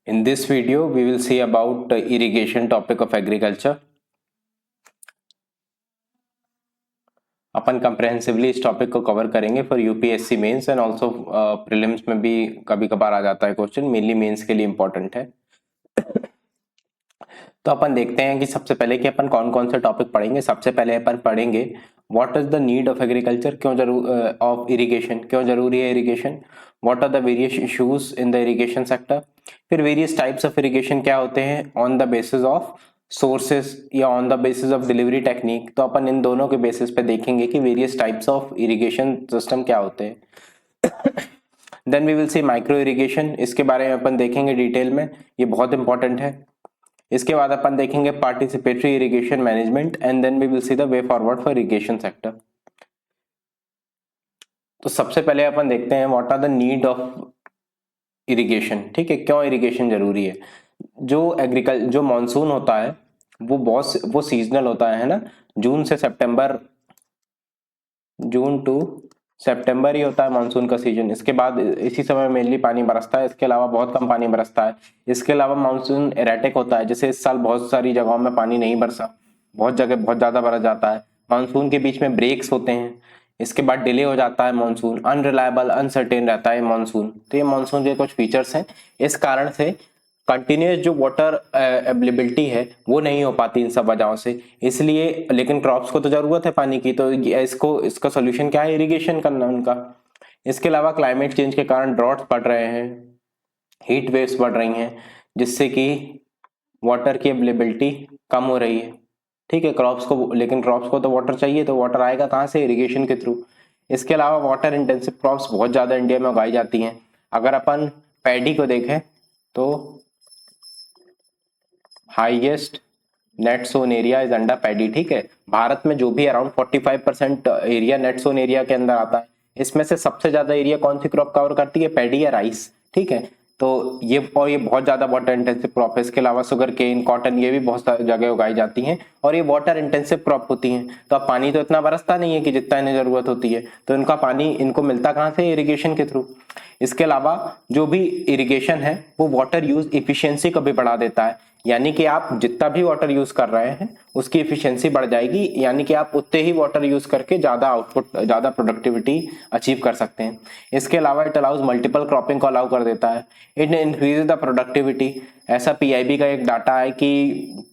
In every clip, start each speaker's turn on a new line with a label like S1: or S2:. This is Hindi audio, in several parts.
S1: In this video, we will see about irrigation topic of agriculture. अपन कंप्रहेंसिवली इस टॉपिक को कवर करेंगे for UPSC mains and also prelims में भी कभी कभार आ जाता है क्वेश्चन, मेनली मेंस के लिए इंपॉर्टेंट है। तो अपन देखते हैं कि सबसे पहले कि अपन कौन कौन से टॉपिक पढ़ेंगे। सबसे पहले अपन पढ़ेंगे what is the need of agriculture, क्यों जरूर ऑफ इरिगेशन, क्यों जरूरी है irrigation, what are the various issues in the irrigation sector. फिर वेरियस टाइप्स ऑफ इरिगेशन क्या होते हैं on the basis of sources या on the basis of delivery technique. तो अपन इन दोनों के बेसिस पे देखेंगे कि various types of irrigation system क्या होते हैं। Then we will see micro irrigation, इसके बारे में अपन देखेंगे डिटेल में, ये बहुत इंपॉर्टेंट है। इसके बाद अपन देखेंगे participatory irrigation management and then we will see the way forward for irrigation sector. तो सबसे पहले अपन देखते हैं what are the need of irrigation. ठीक है, क्यों इरिगेशन जरूरी है। जो मॉनसून होता है वो सीजनल होता है ना, जून टू सितंबर ही होता है मानसून का सीजन। इसके बाद इसी समय मेनली पानी बरसता है, इसके अलावा बहुत कम पानी बरसता है। इसके अलावा मानसून एरेटिक होता है, जैसे इस साल बहुत सारी जगहों में पानी नहीं बरसा, बहुत जगह बहुत ज्यादा बरस जाता है। मानसून के बीच में ब्रेक्स होते हैं, इसके बाद डिले हो जाता है मानसून, अनरिलायबल अनसर्टेन रहता है मानसून। तो ये मानसून के कुछ फीचर्स हैं। इस कारण से कंटिन्यूस जो वाटर अवेलेबिलिटी है वो नहीं हो पाती इन सब वजहों से, इसलिए। लेकिन क्रॉप्स को तो जरूरत है पानी की, तो इसका सोल्यूशन क्या है, इरिगेशन करना उनका। इसके अलावा क्लाइमेट चेंज के कारण ड्रॉट्स बढ़ रहे हैं, हीट वेव्स बढ़ रही हैं, जिससे कि वाटर की अवेलेबिलिटी कम हो रही है। ठीक है, लेकिन क्रॉप्स को तो वाटर चाहिए, तो वाटर आएगा कहाँ से, इरिगेशन के थ्रू। इसके अलावा वाटर इंटेंसिव क्रॉप्स बहुत ज्यादा इंडिया में उगाई जाती हैं। अगर अपन पैडी को देखें तो highest net sown area is under paddy. ठीक है, भारत में जो भी around 45% area net sown area के अंदर आता है, इसमें से सबसे ज्यादा एरिया कौन सी क्रॉप कवर करती है, पैडी या राइस। ठीक है, तो ये बहुत ज्यादा वाटर इंटेंसिव क्रॉप है। इसके अलावा शुगर केन, कॉटन, ये भी बहुत सारी जगह उगाई जाती हैं और ये वाटर इंटेंसिव क्रॉप होती हैं। तो अब पानी तो इतना बरसता नहीं है कि जितना इन्हें जरूरत होती है, तो इनका पानी इनको मिलता कहाँ से, इरिगेशन के थ्रू। इसके अलावा जो भी इरिगेशन है वो वाटर यूज इफिशियंसी को भी बढ़ा देता है, यानी कि आप जितना भी वाटर यूज कर रहे हैं उसकी इफिशियंसी बढ़ जाएगी, यानी कि आप उतने ही वाटर यूज करके ज्यादा आउटपुट, ज्यादा प्रोडक्टिविटी अचीव कर सकते हैं। इसके अलावा इट अलाउज मल्टीपल क्रॉपिंग को अलाउ कर देता है, इट इंक्रीज द प्रोडक्टिविटी। ऐसा पीआईबी का एक डाटा है कि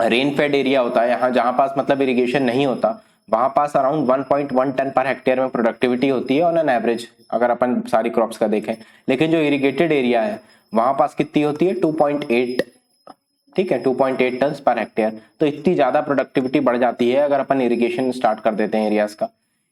S1: रेन फेड एरिया होता है, यहाँ जहां पास मतलब इरिगेशन नहीं होता, वहां पास अराउंड 1.1 टन पर हेक्टेयर में प्रोडक्टिविटी होती है ऑन एन एवरेज, अगर अपन सारी क्रॉप्स का देखें। लेकिन जो इरिगेटेड एरिया है वहां पास कितनी होती है, 2.8। ठीक है, 2.8 टन पर हेक्टेयर। तो इतनी ज्यादा प्रोडक्टिविटी बढ़ जाती है अगर अपन इरिगेशन स्टार्ट कर देते हैं एरियाज का।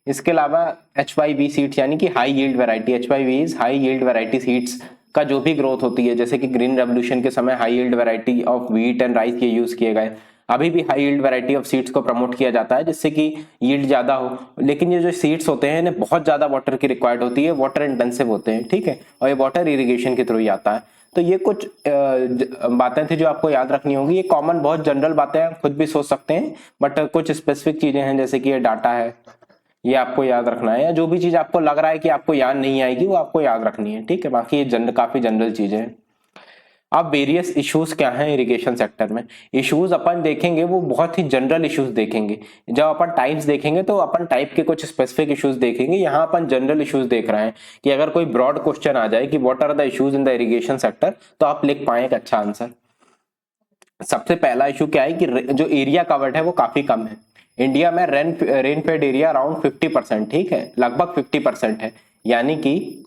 S1: इसके अलावा HYV सीड्स, यानी कि high yield variety, HYV is high yield variety seeds का जो भी ग्रोथ होती है, जैसे कि ग्रीन रेवोल्यूशन के समय high yield variety of wheat and rice के यूज किए गए। अभी भी high yield variety of seeds को प्रमोट किया जाता है जिससे कि यील्ड ज्यादा हो। लेकिन ये जो सीड्स होते हैं इन्हें बहुत ज्यादा वाटर की रिक्वायर्ड होती है, वाटर इंटेंसिव होते हैं। ठीक है, और ये वाटर इरिगेशन के थ्रू ही आता है। तो ये कुछ बातें थी जो आपको याद रखनी होगी। ये कॉमन बहुत जनरल बातें हैं, खुद भी सोच सकते हैं, बट कुछ स्पेसिफिक चीजें हैं, जैसे कि ये डाटा है, ये आपको याद रखना है, या जो भी चीज आपको लग रहा है कि आपको याद नहीं आएगी वो आपको याद रखनी है। ठीक है, बाकी ये काफी जनरल चीजें हैं। अब वेरियस इश्यूज क्या हैं इरिगेशन सेक्टर में। इश्यूज अपन देखेंगे वो बहुत ही जनरल इश्यूज देखेंगे। जब अपन टाइप्स देखेंगे तो अपन टाइप के कुछ स्पेसिफिक इश्यूज देखेंगे। यहाँ अपन जनरल इश्यूज देख रहे हैं कि अगर कोई ब्रॉड क्वेश्चन आ जाए कि what are the issues in the irrigation sector, तो आप लिख पाए एक अच्छा आंसर। सबसे पहला इशू क्या है कि जो एरिया कवर्ड है वो काफी कम है। इंडिया में रेन फेड एरिया अराउंड 50%, ठीक है, लगभग 50% है, यानी कि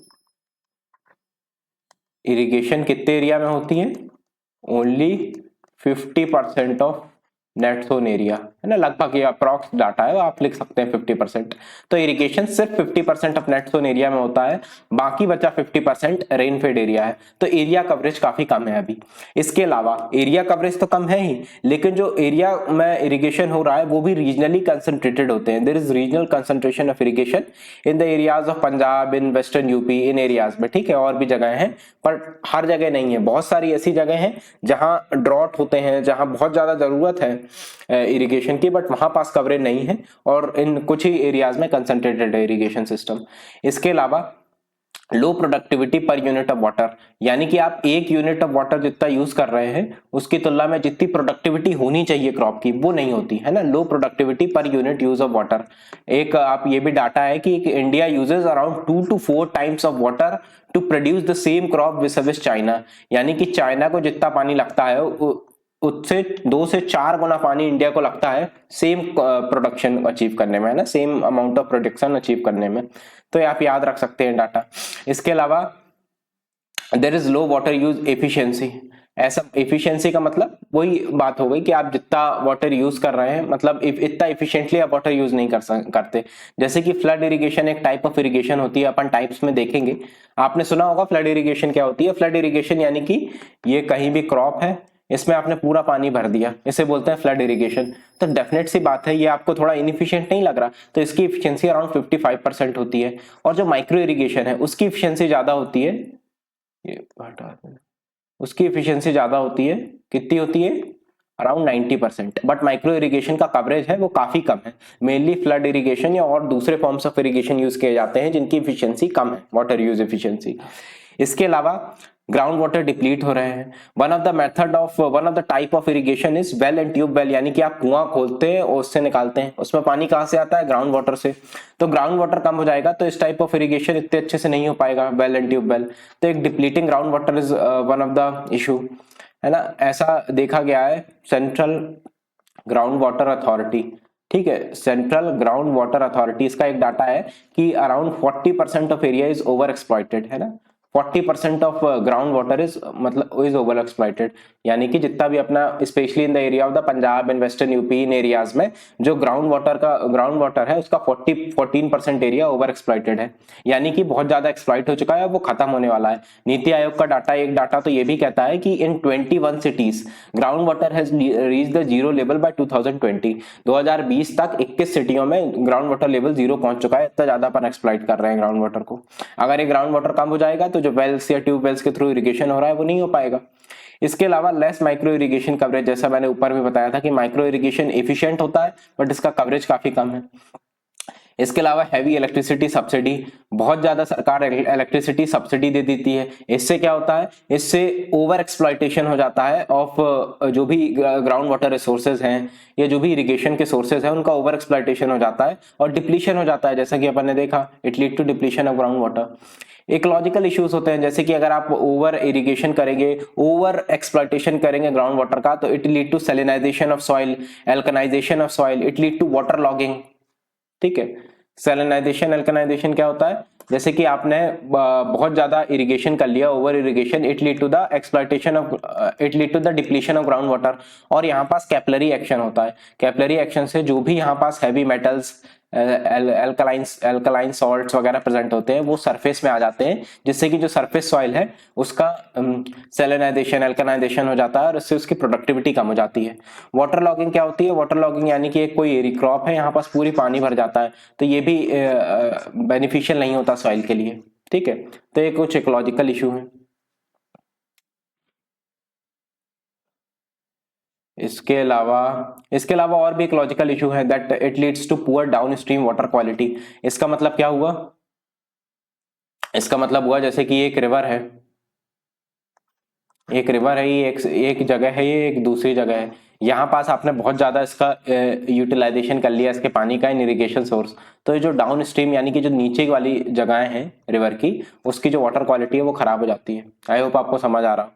S1: इरिगेशन कितने एरिया में होती है, only 50% of net sown area, है ना, लगभग ये अप्रॉक्स डाटा है, आप लिख सकते हैं 50%। तो इरिगेशन सिर्फ 50% ऑफ नेट सोन एरिया में होता है, बाकी बचा 50% रेन फेड एरिया है। तो एरिया कवरेज काफी कम है अभी। इसके अलावा एरिया कवरेज तो कम है ही, लेकिन जो एरिया में इरिगेशन हो रहा है वो भी रीजनली कंसंट्रेटेड होते हैं। There is regional concentration of irrigation in the areas of Punjab, in western UP, in areas में। ठीक है, और भी जगह हैं पर हर जगह नहीं है। बहुत सारी ऐसी जगह हैं जहां ड्रॉट होते हैं, जहां बहुत ज्यादा जरूरत है इरिगेशन की, बट वहां पास कवरेज नहीं है, और इन कुछ ही एरियाज में कंसंट्रेटेड है इरिगेशन सिस्टम। इसके अलावा लो productivity per unit of water, यानी कि आप एक यूनिट ऑफ वाटर जितना यूज कर रहे हैं उसकी तुलना में जितनी प्रोडक्टिविटी होनी चाहिए क्रॉप की वो नहीं होती है ना, low productivity per unit use of water. एक आप ये भी डाटा है कि India uses around 2 to 4 times of water to produce the same crop vis China, यानी कि चाइना को जितना पानी लगता है उससे 2 से 4 गुना पानी इंडिया को लगता है सेम प्रोडक्शन अचीव करने में, है ना, same amount of production achieve करने में। तो आप याद रख सकते हैं डाटा। इसके अलावा there is low water use efficiency, ऐसा एफिशिएंसी का मतलब वही बात हो गई कि आप जितना वाटर यूज कर रहे हैं, मतलब इतना एफिशिएंटली आप वाटर यूज नहीं करते। जैसे कि फ्लड इरिगेशन एक टाइप ऑफ इरिगेशन होती है, अपन टाइप्स में देखेंगे। आपने सुना होगा फ्लड इरिगेशन क्या होती है। फ्लड इरिगेशन यानी कि ये कहीं भी क्रॉप है, इसमें आपने पूरा पानी भर दिया, इसे बोलते हैं फ्लड इरिगेशन। तो डेफिनेट सी बात है ये आपको थोड़ा इनएफिशिएंट नहीं लग रहा, तो इसकी एफिशिएंसी अराउंड 55% होती है। और जो माइक्रो इरिगेशन है उसकी एफिशिएंसी ज्यादा होती है, ये उसकी एफिशिएंसी ज्यादा होती है, कितनी होती है, अराउंड 90%। बट माइक्रो इरिगेशन का कवरेज है वो काफी कम है। मेनली फ्लड इरिगेशन या और दूसरे फॉर्म्स ऑफ इरिगेशन यूज किए जाते हैं जिनकी एफिशिएंसी कम है, वाटर यूज एफिशिएंसी। इसके अलावा ग्राउंड वाटर डिप्लीट हो रहे हैं। One of the type of irrigation is well and tube well, यानी कि आप कुआं खोलते हैं और उससे निकालते हैं, उसमें पानी कहां से आता है, ग्राउंड वाटर से। तो ग्राउंड वाटर कम हो जाएगा तो इस टाइप ऑफ इरिगेशन इतने अच्छे से नहीं हो पाएगा, वेल एंड ट्यूब वेल। तो एक depleting ground water is one of the issue, है ना। ऐसा देखा गया है सेंट्रल ग्राउंड वाटर अथॉरिटी, ठीक है, सेंट्रल ग्राउंड वाटर अथॉरिटी, इसका एक डाटा है कि around 40% of area is over exploited, है ना। 40% ऑफ ग्राउंड वाटर इज मतलब इज ओवर एक्सप्लॉइटेड, यानी कि जितना भी अपना specially in the area of the Punjab and western UP in areas में जो ग्राउंड वाटर है उसका 14% एरिया ओवर एक्सप्लॉइटेड है, यानी कि बहुत ज्यादा एक्सप्लॉइट हो चुका है, वो खत्म होने वाला है। नीति आयोग का डाटा, एक डाटा तो ये भी कहता है कि इन 21 cities ground water has reach the zero level by 2020। 2020 तक 21 सिटियों में ग्राउंड वाटर लेवल जीरो पहुंच चुका है, इतना ज्यादा अपन एक्सप्लॉइट कर रहे हैं ग्राउंड वाटर को। अगर ये ग्राउंड वाटर कम हो जाएगा तो जो वेल्स या ट्यूब वेल्स के थ्रू इरिगेशन हो रहा है वो नहीं हो पाएगा। इसके अलावा लेस माइक्रो इरिगेशन कवरेज, जैसा मैंने ऊपर भी बताया था कि माइक्रो इरिगेशन एफिशिएंट होता है बट इसका कवरेज काफी कम है। इसके अलावा हैवी इलेक्ट्रिसिटी सब्सिडी, बहुत ज्यादा सरकार इलेक्ट्रिसिटी सब्सिडी दे देती है। इससे क्या होता है, इससे ओवर एक्सप्लॉइटेशन हो जाता है ऑफ जो भी ग्राउंड वाटर रिसोर्सेज हैं या जो भी इरिगेशन के सोर्सेज हैं उनका ओवर एक्सप्लॉइटेशन हो जाता है और डिप्लीशन हो जाता है, जैसा कि अपन ने देखा, it lead to depletion of ground water. Ecological issues होते हैं, जैसे कि अगर आप ओवर इरिगेशन करेंगे, ओवर एक्सप्लॉइटेशन करेंगे ग्राउंड वाटर का, तो it lead to salinization of soil, alkalinization of soil, it lead to water logging, ठीक है। सैलिनाइजेशन एल्कनाइजेशन क्या होता है, जैसे कि आपने बहुत ज्यादा इरिगेशन कर लिया, over irrigation, it lead to the exploitation of it lead to the depletion of ground water. और यहाँ पास कैपिलरी एक्शन होता है, कैपिलरी एक्शन से जो भी यहाँ पास हैवी मेटल्स, एल्कलाइन सॉल्ट्स वगैरह प्रेजेंट होते हैं वो सरफेस में आ जाते हैं, जिससे कि जो सरफेस सॉइल है उसका सैलिनाइजेशन एल्कनाइजेशन हो जाता है और इससे उसकी प्रोडक्टिविटी कम हो जाती है। वाटर लॉगिंग क्या होती है, वाटर लॉगिंग यानी कि कोई एरी क्रॉप है, यहाँ पास पूरी पानी भर जाता है, तो ये भी बेनिफिशियल नहीं होता सॉइल के लिए, ठीक है। तो ये कुछ इकोलॉजिकल इशू है। इसके अलावा और भी इकोलॉजिकल इशू है, that it leads to poor downstream water quality. इसका मतलब क्या हुआ, इसका मतलब हुआ जैसे कि एक रिवर है, ये एक जगह है, ये एक दूसरी जगह है, यहाँ पास आपने बहुत ज्यादा इसका यूटिलाइजेशन कर लिया इसके पानी का इन इरिगेशन सोर्स, तो ये जो डाउन स्ट्रीम यानी कि जो नीचे वाली जगहें हैं रिवर की, उसकी जो वाटर क्वालिटी है वो खराब हो जाती है। आई होप आपको समझ आ रहा,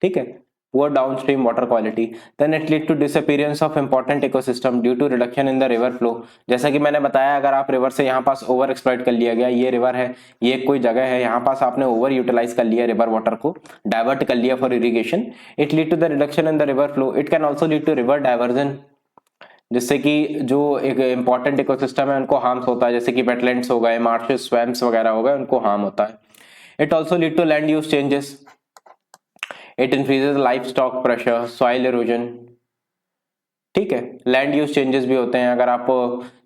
S1: ठीक है। poor downstream water quality, then it lead to disappearance of important ecosystem due to reduction in the river flow। जैसा कि मैंने बताया, अगर आप रिवर से यहाँ पास ओवर एक्सप्लॉइट कर लिया गया, ये रिवर है, ये कोई जगह है, यहाँ पास आपने ओवर यूटिलाइज कर लिया रिवर वाटर को, डाइवर्ट कर लिया for irrigation, it lead to the reduction in the river flow. It can also lead to river diversion, जिससे कि जो एक इंपॉर्टेंट इकोसिस्टम है उनको हार्म्स होता है, जैसे कि वेटलैंड्स हो गए, मार्शेस, स्वैम्प्स वगैरह हो गए, उनको हार्म होता है। It also lead to land use changes, it increases livestock pressure, soil erosion, ठीक है। लैंड यूज चेंजेस भी होते हैं, अगर आप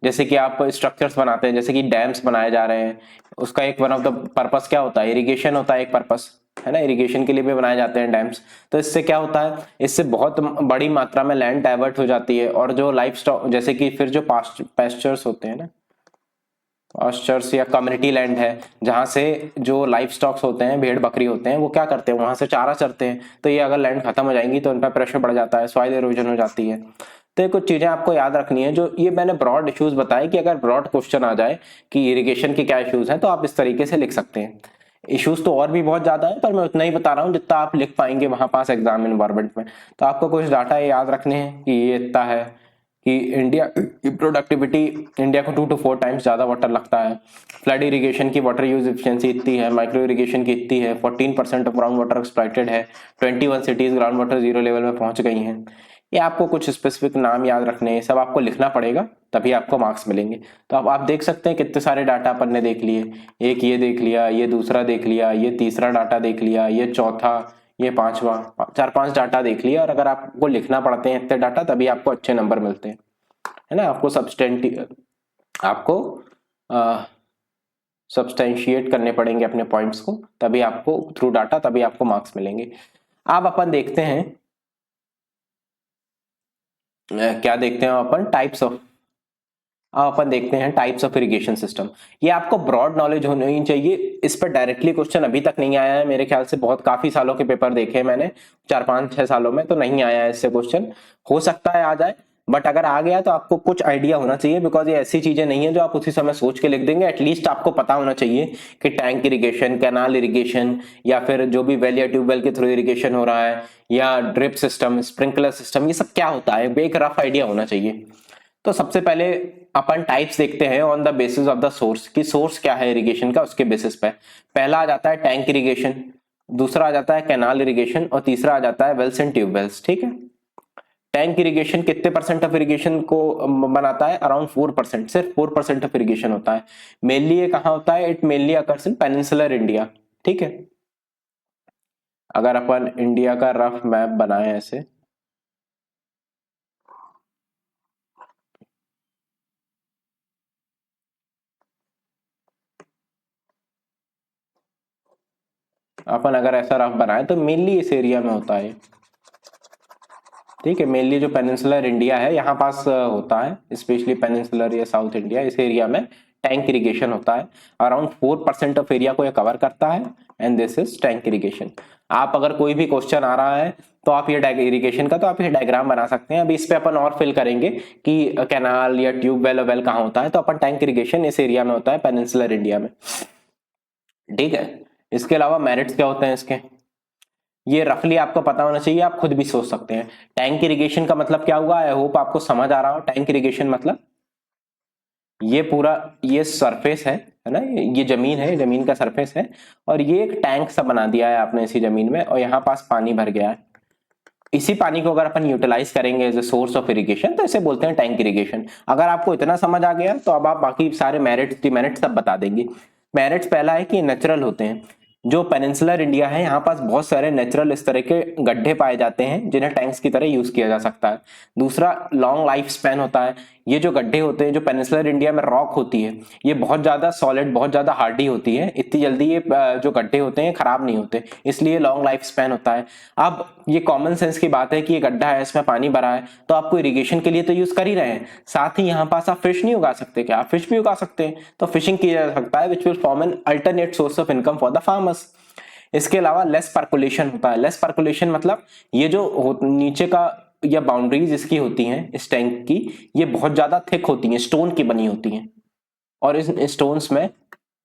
S1: जैसे कि आप स्ट्रक्चर्स बनाते हैं, जैसे कि डैम्स बनाए जा रहे हैं, उसका एक वन ऑफ द पर्पस क्या होता है, इरिगेशन होता है एक पर्पस, है ना, इरिगेशन के लिए भी बनाए जाते हैं डैम्स। तो इससे क्या होता है, इससे बहुत बड़ी मात्रा में लैंड डाइवर्ट हो जाती है और जो लाइफ स्टॉक, जैसे कि फिर जो पास्चर्स होते हैं ना, पास्चर्स या कम्युनिटी लैंड है, जहाँ से जो लाइफ स्टॉक्स होते हैं, भेड़ बकरी होते हैं, वो क्या करते हैं, वहां से चारा चरते हैं। तो ये अगर लैंड खत्म हो जाएंगी तो उन पर प्रेशर बढ़ जाता है, सॉइल इरोजन हो जाती है। तो ये कुछ चीजें आपको याद रखनी है। जो ये मैंने ब्रॉड इश्यूज बताए कि अगर ब्रॉड क्वेश्चन आ जाए कि इरिगेशन के क्या इश्यूज हैं, तो आप इस तरीके से लिख सकते हैं। इश्यूज तो और भी बहुत ज्यादा है, पर मैं उतना ही बता रहा हूँ जितना आप लिख पाएंगे वहां पास एग्जाम इन्वायरमेंट में। तो आपको कुछ डाटा याद रखने हैं कि ये इतना है कि इंडिया की प्रोडक्टिविटी, इंडिया को 2 to 4 टाइम्स ज्यादा वाटर लगता है। फ्लड इरिगेशन की वाटर यूज एफिशिएंसी इतनी है, माइक्रो इरिगेशन की इतनी है, 14% ऑफ ग्राउंड वाटर एक्सप्लॉइटेड है, 21 cities ground water zero level में पहुंच गई हैं। ये आपको कुछ स्पेसिफिक नाम याद रखने हैं, सब आपको लिखना पड़ेगा, तभी आपको मार्क्स मिलेंगे। तो अब आप देख सकते हैं कितने सारे डाटा अपन ने देख लिए। एक ये देख लिया, ये दूसरा देख लिया, ये तीसरा डाटा देख लिया, ये चौथा, ये पांचवा, 4-5 डाटा देख लिया। और अगर आपको लिखना पड़ते हैं इतने डाटा, तभी आपको अच्छे नंबर मिलते हैं, है ना। आपको सब्सटेंशिएट करने पड़ेंगे अपने पॉइंट्स को, तभी आपको थ्रू डाटा, तभी आपको मार्क्स मिलेंगे। अब अपन देखते हैं क्या देखते हैं अपन, टाइप्स ऑफ। अब अपन देखते हैं टाइप्स ऑफ इरिगेशन सिस्टम। ये आपको ब्रॉड नॉलेज होनी चाहिए। इस पर डायरेक्टली क्वेश्चन अभी तक नहीं आया है मेरे ख्याल से, बहुत काफी सालों के पेपर देखे मैंने, 4-5-6 सालों में, तो नहीं आया है इससे क्वेश्चन। हो सकता है आ जाए, बट अगर आ गया तो आपको कुछ आइडिया होना चाहिए, बिकॉज ये ऐसी चीजें नहीं है जो आप उसी समय सोच के लिख देंगे। एटलीस्ट आपको पता होना चाहिए कि टैंक इरिगेशन, कैनाल इरिगेशन, या फिर जो भी वेल या ट्यूबवेल के थ्रू इरिगेशन हो रहा है, या ड्रिप सिस्टम, स्प्रिंकलर सिस्टम, ये सब क्या होता है, एक रफ आइडिया होना चाहिए। तो सबसे पहले अपन टाइप्स देखते हैं on the basis of the source, कि सोर्स क्या है इरिगेशन का, उसके बेसिस पे। पहला आ जाता है टैंक इरिगेशन, दूसरा आ जाता है कैनाल इरिगेशन, और तीसरा आ जाता है वेल्स एंड ट्यूबवेल्स। ठीक है। टैंक इरिगेशन कितने परसेंट ऑफ इरिगेशन को बनाता है, अराउंड 4%, सिर्फ 4% ऑफ इरिगेशन होता है। मेनली ये कहाँ होता है, it mainly occurs in peninsular India. ठीक है। अगर अपन इंडिया का रफ मैप बनाए ऐसे, अपन अगर ऐसा रफ बनाए तो मेनली इस एरिया में होता है। ठीक है। मेनली जो पेनिनसुलर इंडिया है यहाँ पास होता है, स्पेशली पेनिनसुलर या साउथ इंडिया, इस एरिया में टैंक इरिगेशन होता है। अराउंड 4% ऑफ एरिया को ये कवर करता है, and this is tank irrigation. आप अगर कोई भी क्वेश्चन आ रहा है तो आप ये इरिगेशन का, तो आप ये डायग्राम बना सकते हैं। अभी इस पे अपन और फिल करेंगे कि कैनाल या ट्यूबवेल वेल कहाँ होता है, तो अपन टैंक इरिगेशन इस एरिया में होता है, पेनिनसुलर इंडिया में। ठीक है। इसके अलावा मेरिट्स क्या होते हैं इसके, ये रफली आपको पता होना चाहिए, आप खुद भी सोच सकते हैं। टैंक इरिगेशन का मतलब क्या हुआ, आई होप आपको समझ आ रहा हो। टैंक इरिगेशन मतलब ये पूरा, ये सरफेस है ना, ये जमीन है, जमीन का सरफेस है, और ये एक टैंक सा बना दिया है आपने इसी जमीन में, और यहाँ पास पानी भर गया है। इसी पानी को अगर अपन यूटिलाइज करेंगे as a source of irrigation, तो इसे बोलते हैं टैंक इरिगेशन। अगर आपको इतना समझ आ गया तो अब आप बाकी सारे मेरिट्स, डिमेरिट्स सब बता देंगे। मेरिट्स पहला है कि नेचुरल होते हैं। जो पेनिनसुलर इंडिया है, यहाँ पास बहुत सारे नेचुरल इस तरह के गड्ढे पाए जाते हैं जिन्हें टैंक्स की तरह यूज किया जा सकता है। दूसरा, लॉन्ग लाइफ स्पैन होता है। ये जो गड्ढे होते हैं, जो पेनिनसुलर इंडिया में रॉक होती है, ये बहुत ज्यादा सॉलिड, बहुत ज्यादा हार्डी होती है, इतनी जल्दी ये जो गड्ढे होते हैं खराब नहीं होते, इसलिए लॉन्ग लाइफ स्पैन होता है। अब ये कॉमन सेंस की बात है कि ये गड्ढा है, इसमें पानी भरा है, तो आपको इरिगेशन के लिए तो यूज कर ही रहे हैं, साथ ही यहाँ पास आप फिश नहीं उगा सकते क्या, आप फिश भी उगा सकते हैं, तो फिशिंग किया जा सकता है, which will form an alternate source of income for the farmers. इसके अलावा लेस पर्कुलेशन होता है। लेस पर्कुलेशन मतलब ये जो नीचे का या बाउंड्रीज इसकी होती हैं इस टैंक की, ये बहुत ज्यादा थिक होती हैं, स्टोन की बनी होती हैं, और इस स्टोन्स में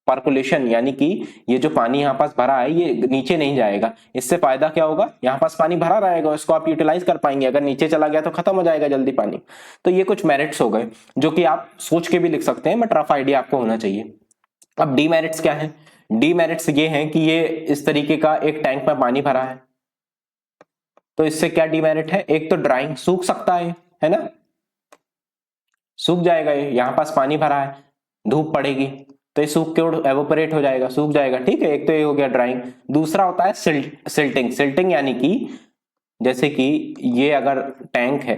S1: पर्कुलेशन, यानी कि ये जो पानी यहाँ पास भरा है ये नीचे नहीं जाएगा। इससे फायदा क्या होगा, यहाँ पास पानी भरा रहेगा, इसको आप यूटिलाइज कर पाएंगे। अगर नीचे चला गया तो खत्म हो जाएगा जल्दी पानी। तो ये कुछ मेरिट्स हो गए जो कि आप सोच के भी लिख सकते हैं, बट रफ आइडिया आपको होना चाहिए। अब डीमेरिट्स क्या है, डीमेरिट्स ये हैं कि ये इस तरीके का एक टैंक में पानी भरा है, तो इससे क्या डीमेरिट है, एक तो ड्राइंग, सूख सकता है ना, सूख जाएगा। ये यहाँ पास पानी भरा है, धूप पड़ेगी तो ये सूख के एवोपरेट हो जाएगा, सूख जाएगा। ठीक है, एक तो ये हो गया ड्राइंग। दूसरा होता है सिल्टिंग। सिल्टिंग यानी कि जैसे कि ये अगर टैंक है,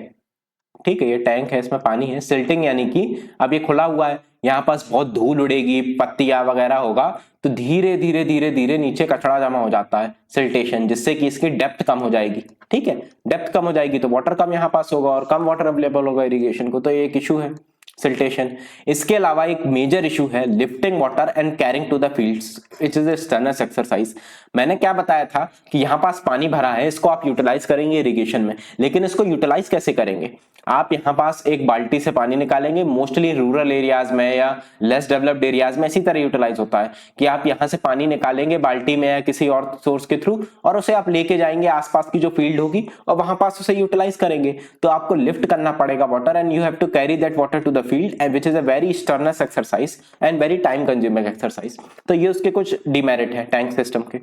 S1: ठीक है, ये टैंक है, इसमें पानी है। सिल्टिंग यानी कि अब ये खुला हुआ है, यहाँ पास बहुत धूल उड़ेगी, पत्तियां वगैरह होगा, तो धीरे धीरे धीरे धीरे नीचे कचरा जमा हो जाता है, सिल्टेशन, जिससे कि इसकी डेप्थ कम हो जाएगी। ठीक है, डेप्थ कम हो जाएगी तो वाटर कम यहाँ पास होगा, और कम वाटर अवेलेबल होगा इरिगेशन को, तो ये एक इशू है। सिल्टेशन। इसके अलावा एक मेजर इशू है lifting water and carrying to the fields which is a strenuous exercise. मैंने क्या बताया था कि यहाँ पास पानी भरा है, इसको आप यूटिलाइज करेंगे इरिगेशन में, लेकिन इसको यूटिलाइज कैसे करेंगे? आप यहाँ पास एक बाल्टी से पानी निकालेंगे, मोस्टली रूरल एरियाज में या लेस डेवलप्ड एरियाज में इसी तरह यूटिलाइज होता है कि आप यहाँ से पानी निकालेंगे बाल्टी में या किसी और सोर्स के थ्रू, और उसे आप लेके जाएंगे आसपास की जो फील्ड होगी और वहां पास उसे यूटिलाइज करेंगे। तो आपको लिफ्ट करना पड़ेगा water and you have to carry that water to the field and which is a very strenuous exercise and very time consuming exercise. तो ये उसके कुछ डिमेरिट है टैंक सिस्टम के।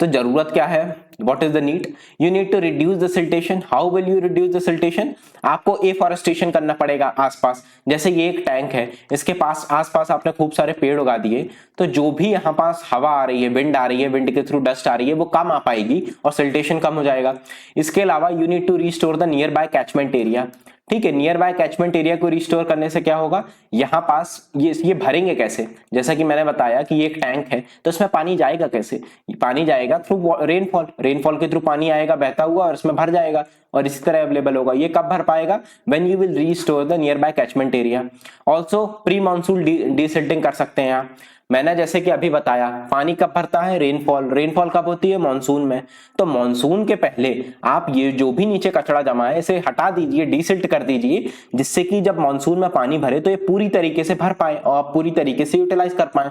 S1: तो जरूरत क्या है? What is the need? You need to reduce the siltation. How will you reduce the siltation? आपको एफॉरेस्टेशन करना पड़ेगा आसपास। जैसे ये एक टैंक है, इसके पास आसपास आपने खूब सारे पेड़ उगा दिए, तो जो भी यहाँ पास हवा आ रही है, विंड आ रही है, विंड के थ्रू डस्ट आ रही है, वो कम आ पाएगी और सिल्टेशन कम हो जाएगा। इसके अलावा you need to restore the nearby catchment area. ठीक है, नियर बाय कैचमेंट एरिया को रिस्टोर करने से क्या होगा? यहाँ पास ये भरेंगे कैसे? जैसा कि मैंने बताया कि ये एक टैंक है, तो इसमें पानी जाएगा कैसे? पानी जाएगा थ्रू रेनफॉल, रेनफॉल के थ्रू पानी आएगा बहता हुआ और इसमें भर जाएगा और इसी तरह अवेलेबल होगा। ये कब भर पाएगा? When you will restore the nearby catchment area. Also pre monsoon desilting कर सकते हैं आप। मैंने जैसे कि अभी बताया, पानी कब भरता है? रेनफॉल। रेनफॉल कब होती है? मॉनसून में। तो मॉनसून के पहले आप ये जो भी नीचे कचरा जमा है इसे हटा दीजिए, डीसिल्ट कर दीजिए, जिससे कि जब मॉनसून में पानी भरे तो ये पूरी तरीके से भर पाए और आप पूरी तरीके से यूटिलाइज कर पाए।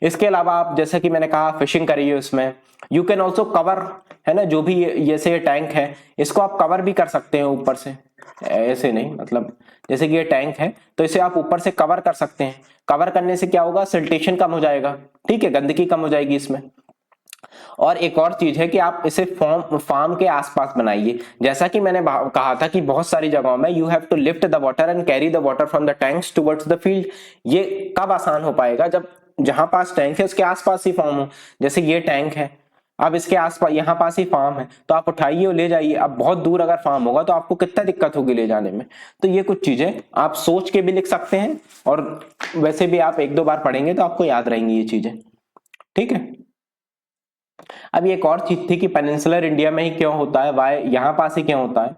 S1: इसके अलावा आप जैसे कि मैंने कहा फिशिंग करिए उसमें। यू कैन ऑल्सो कवर, है ना, जो भी जैसे टैंक है इसको आप कवर भी कर सकते हैं ऊपर से, ऐसे नहीं, मतलब जैसे कि ये टैंक है तो इसे आप ऊपर से कवर कर सकते हैं। कवर करने से क्या होगा? सिल्टेशन कम हो जाएगा, ठीक है, गंदगी कम हो जाएगी इसमें। और एक और चीज है कि आप इसे फार्म के आसपास बनाइए। जैसा कि मैंने कहा था कि बहुत सारी जगहों में you have to lift the water and carry the water from the tanks towards the field. ये कब आसान हो पाएगा? जब जहां पास टैंक है उसके आसपास ही फार्म हो। जैसे ये टैंक है, अब इसके आसपास यहाँ पास ही फार्म है, तो आप उठाइए और ले जाइए। अब बहुत दूर अगर फार्म होगा तो आपको कितना दिक्कत होगी ले जाने में। तो ये कुछ चीजें आप सोच के भी लिख सकते हैं और वैसे भी आप एक दो बार पढ़ेंगे तो आपको याद रहेंगी ये चीजें, ठीक है। अब एक और चीज थी कि पेनिनसुलर इंडिया में ही क्यों होता है, वाई यहां पास ही क्यों होता है?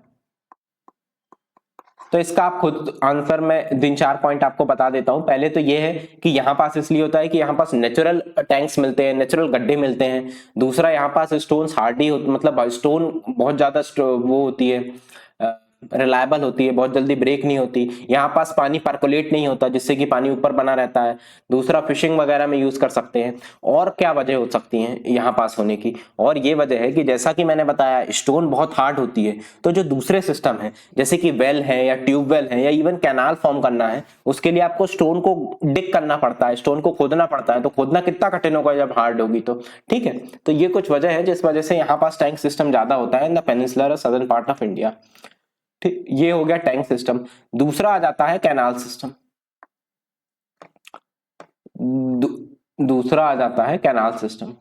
S1: तो इसका आप खुद आंसर में 3-4 पॉइंट आपको बता देता हूं। पहले तो ये है कि यहाँ पास इसलिए होता है कि यहाँ पास नेचुरल टैंक्स मिलते हैं, नेचुरल गड्ढे मिलते हैं। दूसरा, यहाँ पास स्टोन्स हार्डी मतलब स्टोन बहुत ज्यादा वो होती है, रिलायबल होती है, बहुत जल्दी ब्रेक नहीं होती। यहाँ पास पानी परकोलेट नहीं होता जिससे कि पानी ऊपर बना रहता है। दूसरा, फिशिंग वगैरह में यूज कर सकते हैं। और क्या वजह हो सकती है यहाँ पास होने की? और ये वजह है कि जैसा कि मैंने बताया स्टोन बहुत हार्ड होती है, तो जो दूसरे सिस्टम है जैसे कि वेल है या ट्यूबवेल है या इवन कैनाल फॉर्म करना है, उसके लिए आपको स्टोन को डिग करना पड़ता है, स्टोन को खोदना पड़ता है। तो खोदना कितना कठिन होगा जब हार्ड होगी तो, ठीक है। तो ये कुछ वजह है जिस वजह से यहाँ पास टैंक सिस्टम ज्यादा होता है इन द पेनिनसुलर और सदर्न पार्ट ऑफ इंडिया। ठीक, ये हो गया टैंक सिस्टम। दूसरा आ जाता है कैनाल सिस्टम। दूसरा आ जाता है कैनाल सिस्टम,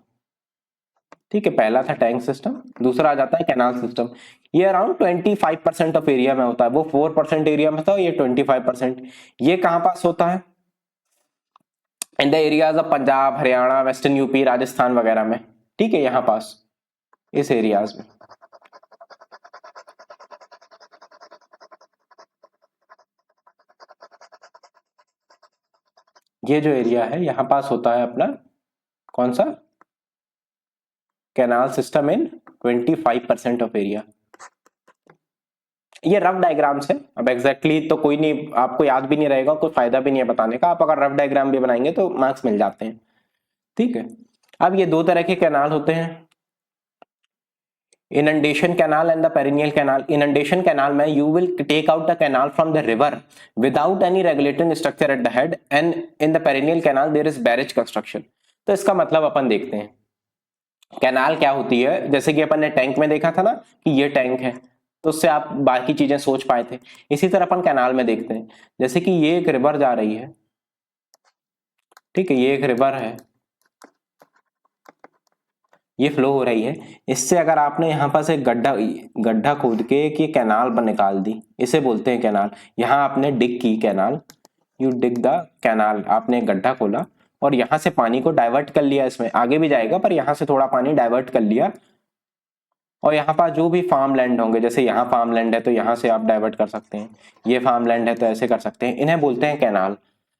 S1: ठीक है। पहला था टैंक सिस्टम, दूसरा आ जाता है कैनाल सिस्टम। ये अराउंड 25% ऑफ एरिया में होता है। वो 4% एरिया में था, ये 25%। ये कहां पास होता है? इन the areas of Punjab, Haryana, western UP, Rajasthan वगैरह में, ठीक है, यहां पास इस एरियाज में। ये जो एरिया है यहां पास होता है अपना कौन सा? Canal system in 25% of area. ये रफ डायग्राम्स है, अब एग्जैक्टली तो कोई नहीं, आपको याद भी नहीं रहेगा, कोई फायदा भी नहीं है बताने का। आप अगर रफ डायग्राम भी बनाएंगे तो मार्क्स मिल जाते हैं, ठीक है। अब ये दो तरह के कैनाल होते हैं, inundation canal and the perennial canal. Inundation canal में you will take out the canal from the river without any regulating structure at the head, and in the perennial canal there is barrage construction. तो इसका मतलब अपन देखते हैं कैनाल क्या होती है। जैसे कि अपन ने टैंक में देखा था ना कि ये टैंक है, तो उससे आप बाकी चीजें सोच पाए थे। इसी तरह अपन कैनाल में देखते हैं, जैसे कि ये एक रिवर जा रही है, ठीक है, ये एक रिवर है, ये फ्लो हो रही है। इससे अगर आपने यहाँ पर से गड्ढा खोद के एक ये कैनाल पर निकाल दी, इसे बोलते हैं कैनाल। यहाँ आपने डिग की canal, you dig the canal, आपने गड्ढा खोला और यहाँ से पानी को डाइवर्ट कर लिया, इसमें आगे भी जाएगा पर यहाँ से थोड़ा पानी डाइवर्ट कर लिया और यहाँ पास जो भी फार्म लैंड होंगे, जैसे यहाँ फार्म लैंड है तो यहाँ से आप डाइवर्ट कर सकते हैं, ये फार्म लैंड है तो ऐसे कर सकते हैं, इन्हें बोलते हैं कैनाल।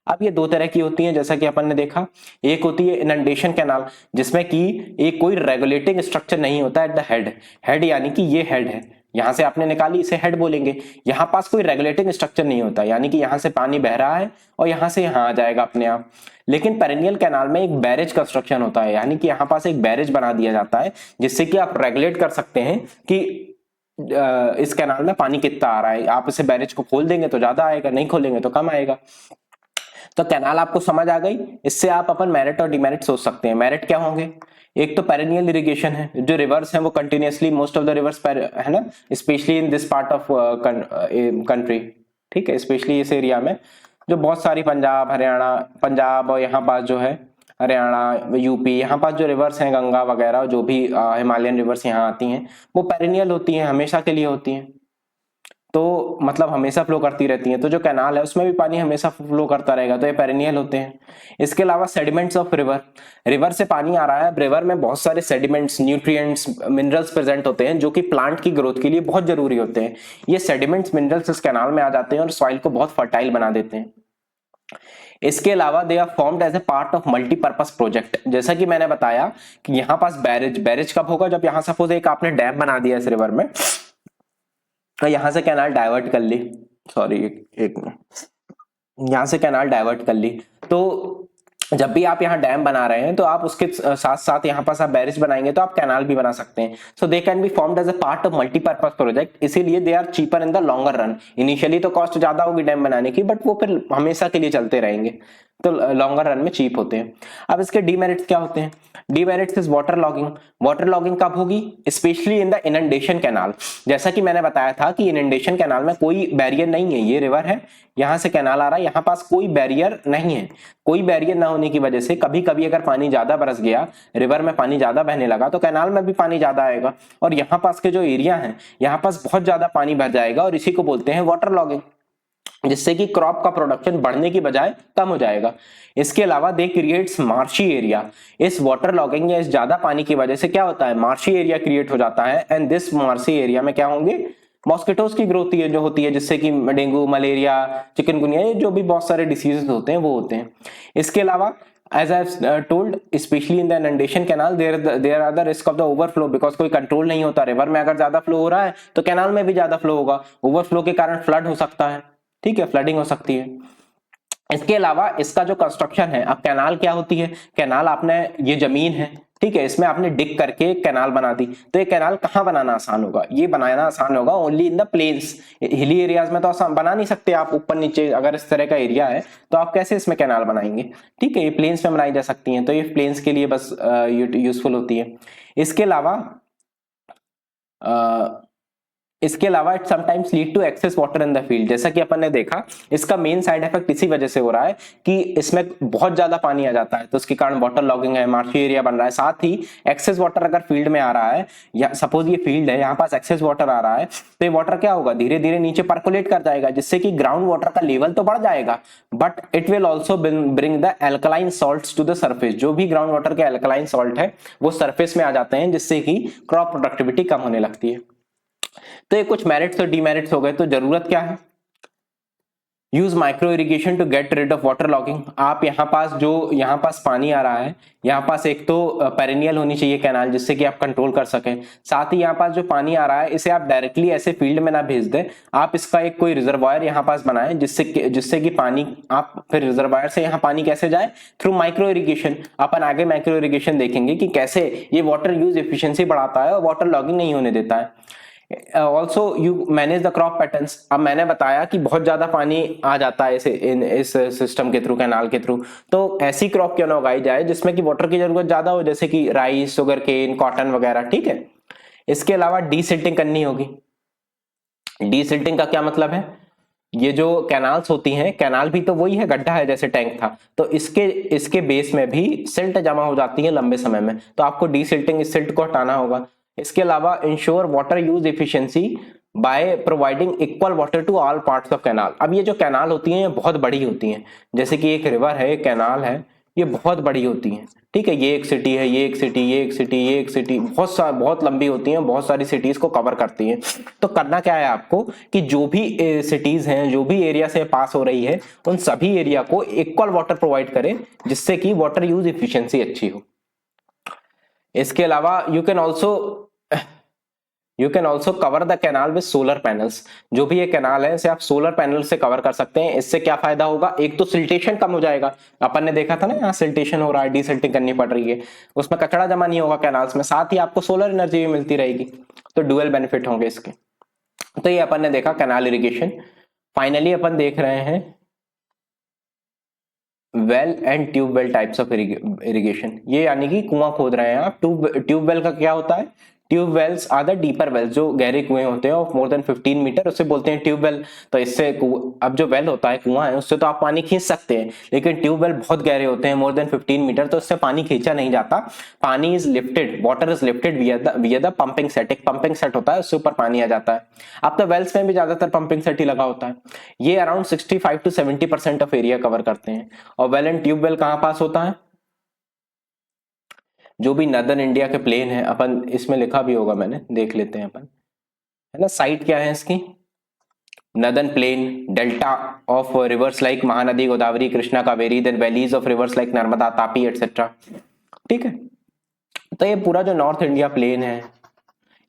S1: अब ये दो तरह की होती हैं जैसा कि अपन ने देखा, एक होती है इनंडेशन कैनाल जिसमें कि एक कोई रेगुलेटिंग स्ट्रक्चर नहीं होता एट द हेड, हेड यानी कि ये हेड है, यहां से आपने निकाली इसे हेड बोलेंगे, यहां पास कोई रेगुलेटिंग स्ट्रक्चर नहीं होता, यानी कि यहां से पानी बह रहा है और यहां से यहां आ जाएगा अपने आप। लेकिन पेरिनियल कैनाल में एक बैरेज कंस्ट्रक्शन होता है, यानी कि यहां पास एक बैरेज बना दिया जाता है जिससे कि आप रेगुलेट कर सकते हैं कि इस कैनाल में पानी कितना आ रहा है, आप इसे बैरेज को खोल देंगे तो ज्यादा आएगा, नहीं खोलेंगे तो कम आएगा। तो कैनाल आपको समझ आ गई, इससे आप अपन मेरिट और डिमेरिट सोच सकते हैं। मेरिट क्या होंगे, एक तो पेरिनियल इरिगेशन है, जो रिवर्स है वो continuously most of the reverse है ना, specially in this part of country, ठीक है, स्पेशली इस एरिया में जो बहुत सारी पंजाब हरियाणा, पंजाब और यहाँ पास जो है हरियाणा यूपी, यहाँ पास जो रिवर्स हैं गंगा वगैरह जो भी हिमालयन रिवर्स यहाँ आती हैं वो पेरिनियल होती हैं, हमेशा के लिए होती हैं, तो मतलब हमेशा फ्लो करती रहती हैं, तो जो कैनाल है उसमें भी पानी हमेशा फ्लो करता रहेगा, तो ये पेरिनियल होते हैं। इसके अलावा सेडिमेंट्स ऑफ रिवर, रिवर से पानी आ रहा है, रिवर में बहुत सारे सेडिमेंट्स, न्यूट्रिएंट्स, मिनरल्स प्रेजेंट होते हैं जो कि प्लांट की ग्रोथ के लिए बहुत जरूरी होते हैं। ये सेडिमेंट्स मिनरल्स इस कैनाल में आ जाते हैं और सॉइल को बहुत फर्टाइल बना देते हैं। इसके अलावा they are formed as a part of multipurpose project, जैसा कि मैंने बताया कि यहाँ पास बैरेज, बैरेज कब होगा, जब यहाँ सपोज एक आपने डैम बना दिया इस रिवर में, तो यहां से कैनाल डाइवर्ट कर ली, सॉरी एक मिनट, यहां से कैनाल डाइवर्ट कर ली, तो जब भी आप यहाँ डैम बना रहे हैं तो आप उसके साथ साथ यहाँ पास आप बैरेज बनाएंगे तो आप कैनाल भी बना सकते हैं। So they can be formed as a part of multipurpose project, इसीलिए they are cheaper in the longer run. Initially तो कॉस्ट ज्यादा होगी डैम बनाने की, बट वो फिर हमेशा के लिए चलते रहेंगे, तो लॉन्गर रन में चीप होते हैं। अब इसके डीमेरिट्स क्या होते हैं, demerits is water logging. Water logging कब होगी, specially in the inundation canal. जैसा कि मैंने बताया था कि इनंडेशन कैनाल में कोई बैरियर नहीं है, ये रिवर है, यहां से कैनाल आ रहा है, यहाँ पास कोई बैरियर नहीं है, कोई बैरियर ना होने की वजह से कभी कभी अगर पानी ज्यादा बरस गया, रिवर में पानी ज्यादा बहने लगा, तो कैनाल में भी पानी ज्यादा आएगा और यहाँ पास के जो एरिया है यहाँ पास बहुत ज्यादा पानी भर जाएगा और इसी को बोलते हैं वाटर लॉगिंग, जिससे कि क्रॉप का प्रोडक्शन बढ़ने की बजाय कम हो जाएगा। इसके अलावा दे क्रिएट्स मार्शी एरिया, इस वाटर लॉगिंग या इस ज्यादा पानी की वजह से क्या होता है, मार्शी एरिया क्रिएट हो जाता है, एंड दिस मार्शी एरिया में क्या होंगे, मॉस्किटोज की ग्रोथ जो होती है, जिससे कि डेंगू, मलेरिया, चिकनगुनिया, ये जो भी बहुत सारे डिसीजेस होते हैं वो होते हैं। इसके अलावा as I've told, especially in the inundation canal, there are the risk of the overflow because कोई कंट्रोल नहीं होता, रिवर में अगर ज्यादा फ्लो हो रहा है तो कैनाल में भी ज्यादा फ्लो होगा, ओवरफ्लो के कारण फ्लड हो सकता है, ठीक है, फ्लडिंग हो सकती है। इसके अलावा इसका जो कंस्ट्रक्शन है, अब कैनाल क्या होती है, कैनाल आपने, ये जमीन है, ठीक है, इसमें आपने डिग करके कैनाल बना दी, तो ये कैनाल कहाँ बनाना आसान होगा, ये बनाना आसान होगा only in the plains, hilly areas में तो आसान बना नहीं सकते आप, ऊपर नीचे अगर इस तरह का एरिया है तो आप कैसे इसमें कैनाल बनाएंगे, ठीक है, ये प्लेन्स में बनाई जा सकती हैं, तो ये प्लेन्स के लिए बस यूजफुल होती है। इसके अलावा it sometimes lead to excess water in the field, जैसा कि अपन ने देखा इसका मेन साइड इफेक्ट इसी वजह से हो रहा है कि इसमें बहुत ज्यादा पानी आ जाता है, तो उसके कारण वाटर लॉगिंग है, मार्शी एरिया बन रहा है, साथ ही एक्सेस वाटर अगर फील्ड में आ रहा है, या सपोज ये फील्ड है, यहाँ पास एक्सेस वाटर आ रहा है, तो ये वाटर क्या होगा, धीरे धीरे नीचे परकोलेट कर जाएगा, जिससे कि ग्राउंड वाटर का लेवल तो बढ़ जाएगा, but it will also bring the alkaline salts to the surface, जो भी ग्राउंड वाटर के एल्कलाइन सॉल्ट है वो सर्फेस में आ जाते हैं, जिससे कि क्रॉप प्रोडक्टिविटी कम होने लगती है। तो ये कुछ मेरिट्स और डीमेरिट्स हो गए, तो जरूरत क्या है, use micro irrigation to get rid of water logging. आप यहाँ पास जो यहाँ पास पानी आ रहा है, यहाँ पास एक तो पेरिनियल होनी चाहिए कैनाल, जिससे कि आप कंट्रोल कर सकें, साथ ही यहाँ पास जो पानी आ रहा है इसे आप डायरेक्टली ऐसे फील्ड में ना भेज दें, आप इसका एक कोई रिजर्वायर यहाँ पास बनाएं, जिससे कि पानी, आप फिर रिजर्वायर से यहाँ पानी कैसे जाए, थ्रू माइक्रो इरिगेशन। अपन आगे माइक्रो इरिगेशन देखेंगे कि कैसे ये वाटर यूज एफिशिएंसी बढ़ाता है और वाटर लॉगिंग नहीं होने देता है। Also you manage the crop patterns. अब मैंने बताया कि बहुत ज्यादा पानी आ जाता है इस सिस्टम के थ्रू, कैनाल के थ्रू, तो ऐसी क्रॉप क्यों ना उगाई जाए जिसमें कि वाटर की जरूरत ज्यादा हो, जैसे कि राइस, शुगर केन, कॉटन वगैरह, ठीक है। इसके अलावा डीसिल्टिंग करनी होगी। डीसिल्टिंग का क्या मतलब है, ये जो कैनाल्स होती हैं, कैनाल भी तो वही है, गड्ढा है जैसे टैंक था, तो इसके बेस में भी सिल्ट जमा हो जाती है लंबे समय में, तो आपको डीसिल्टिंग, इस सिल्ट को हटाना होगा। इसके अलावा ensure water use efficiency by providing equal water to all parts of canal. अब ये जो कैनाल होती हैं ये बहुत बड़ी होती हैं, जैसे कि एक रिवर है, एक कैनाल है, ये बहुत बड़ी होती हैं, ठीक है। ये एक सिटी है, ये एक सिटी, ये एक सिटी, ये एक सिटी, बहुत लंबी होती हैं, बहुत सारी सिटीज को कवर करती हैं। तो करना क्या है आपको कि जो भी सिटीज हैं, जो भी एरिया से पास हो रही है, उन सभी एरिया को इक्वल वाटर प्रोवाइड करें, जिससे कि वाटर यूज इफिशियंसी अच्छी हो। इसके अलावा you can also cover the canal with solar panels. जो भी ये कैनाल है इसे आप सोलर पैनल से कवर कर सकते हैं। इससे क्या फायदा होगा, एक तो सिल्टेशन कम हो जाएगा, अपन ने देखा था ना यहाँ सिल्टेशन हो रहा है, डीसिल्टिंग करनी पड़ रही है, उसमें कचरा जमा नहीं होगा कैनाल्स में, साथ ही आपको सोलर एनर्जी भी मिलती रहेगी, तो डुअल बेनिफिट होंगे इसके। तो ये अपन ने देखा कैनाल इरिगेशन। फाइनली अपन देख रहे हैं well and tubewell types of irrigation. ये यानी कि कुआं खोद रहे हैं आप। ट्यूबवेल का क्या होता है, tubewells are the deeper wells, जो गहरे कुएं होते हैं ऑफ मोर देन 15 मीटर, उसे बोलते हैं ट्यूबवेल। तो इससे अब जो वेल होता है, कुआं है, उससे तो आप पानी खींच सकते हैं, लेकिन ट्यूबवेल बहुत गहरे होते हैं, मोर देन 15 मीटर, तो उससे पानी खींचा नहीं जाता। पानी is lifted, water is lifted विया द पंपिंग सेट। एक पंपिंग सेट होता है, उससे ऊपर पानी आ जाता है। अब तो वेल्स में भी ज्यादातर पंपिंग सेट ही लगा होता है। ये around 65 to 70% of area cover करते हैं। और वेल एंड ट्यूबवेल कहां पास होता है, जो भी नदर्न इंडिया के प्लेन है, अपन इसमें लिखा भी होगा, मैंने देख लेते हैं अपन, है ना। साइट क्या है इसकी, northern plain, delta of rivers like Mahanadi, Godavari, Krishna, Kaveri, then valleys of rivers like Narmada, Tapi etcetera, ठीक है। तो ये पूरा जो नॉर्थ इंडिया प्लेन है,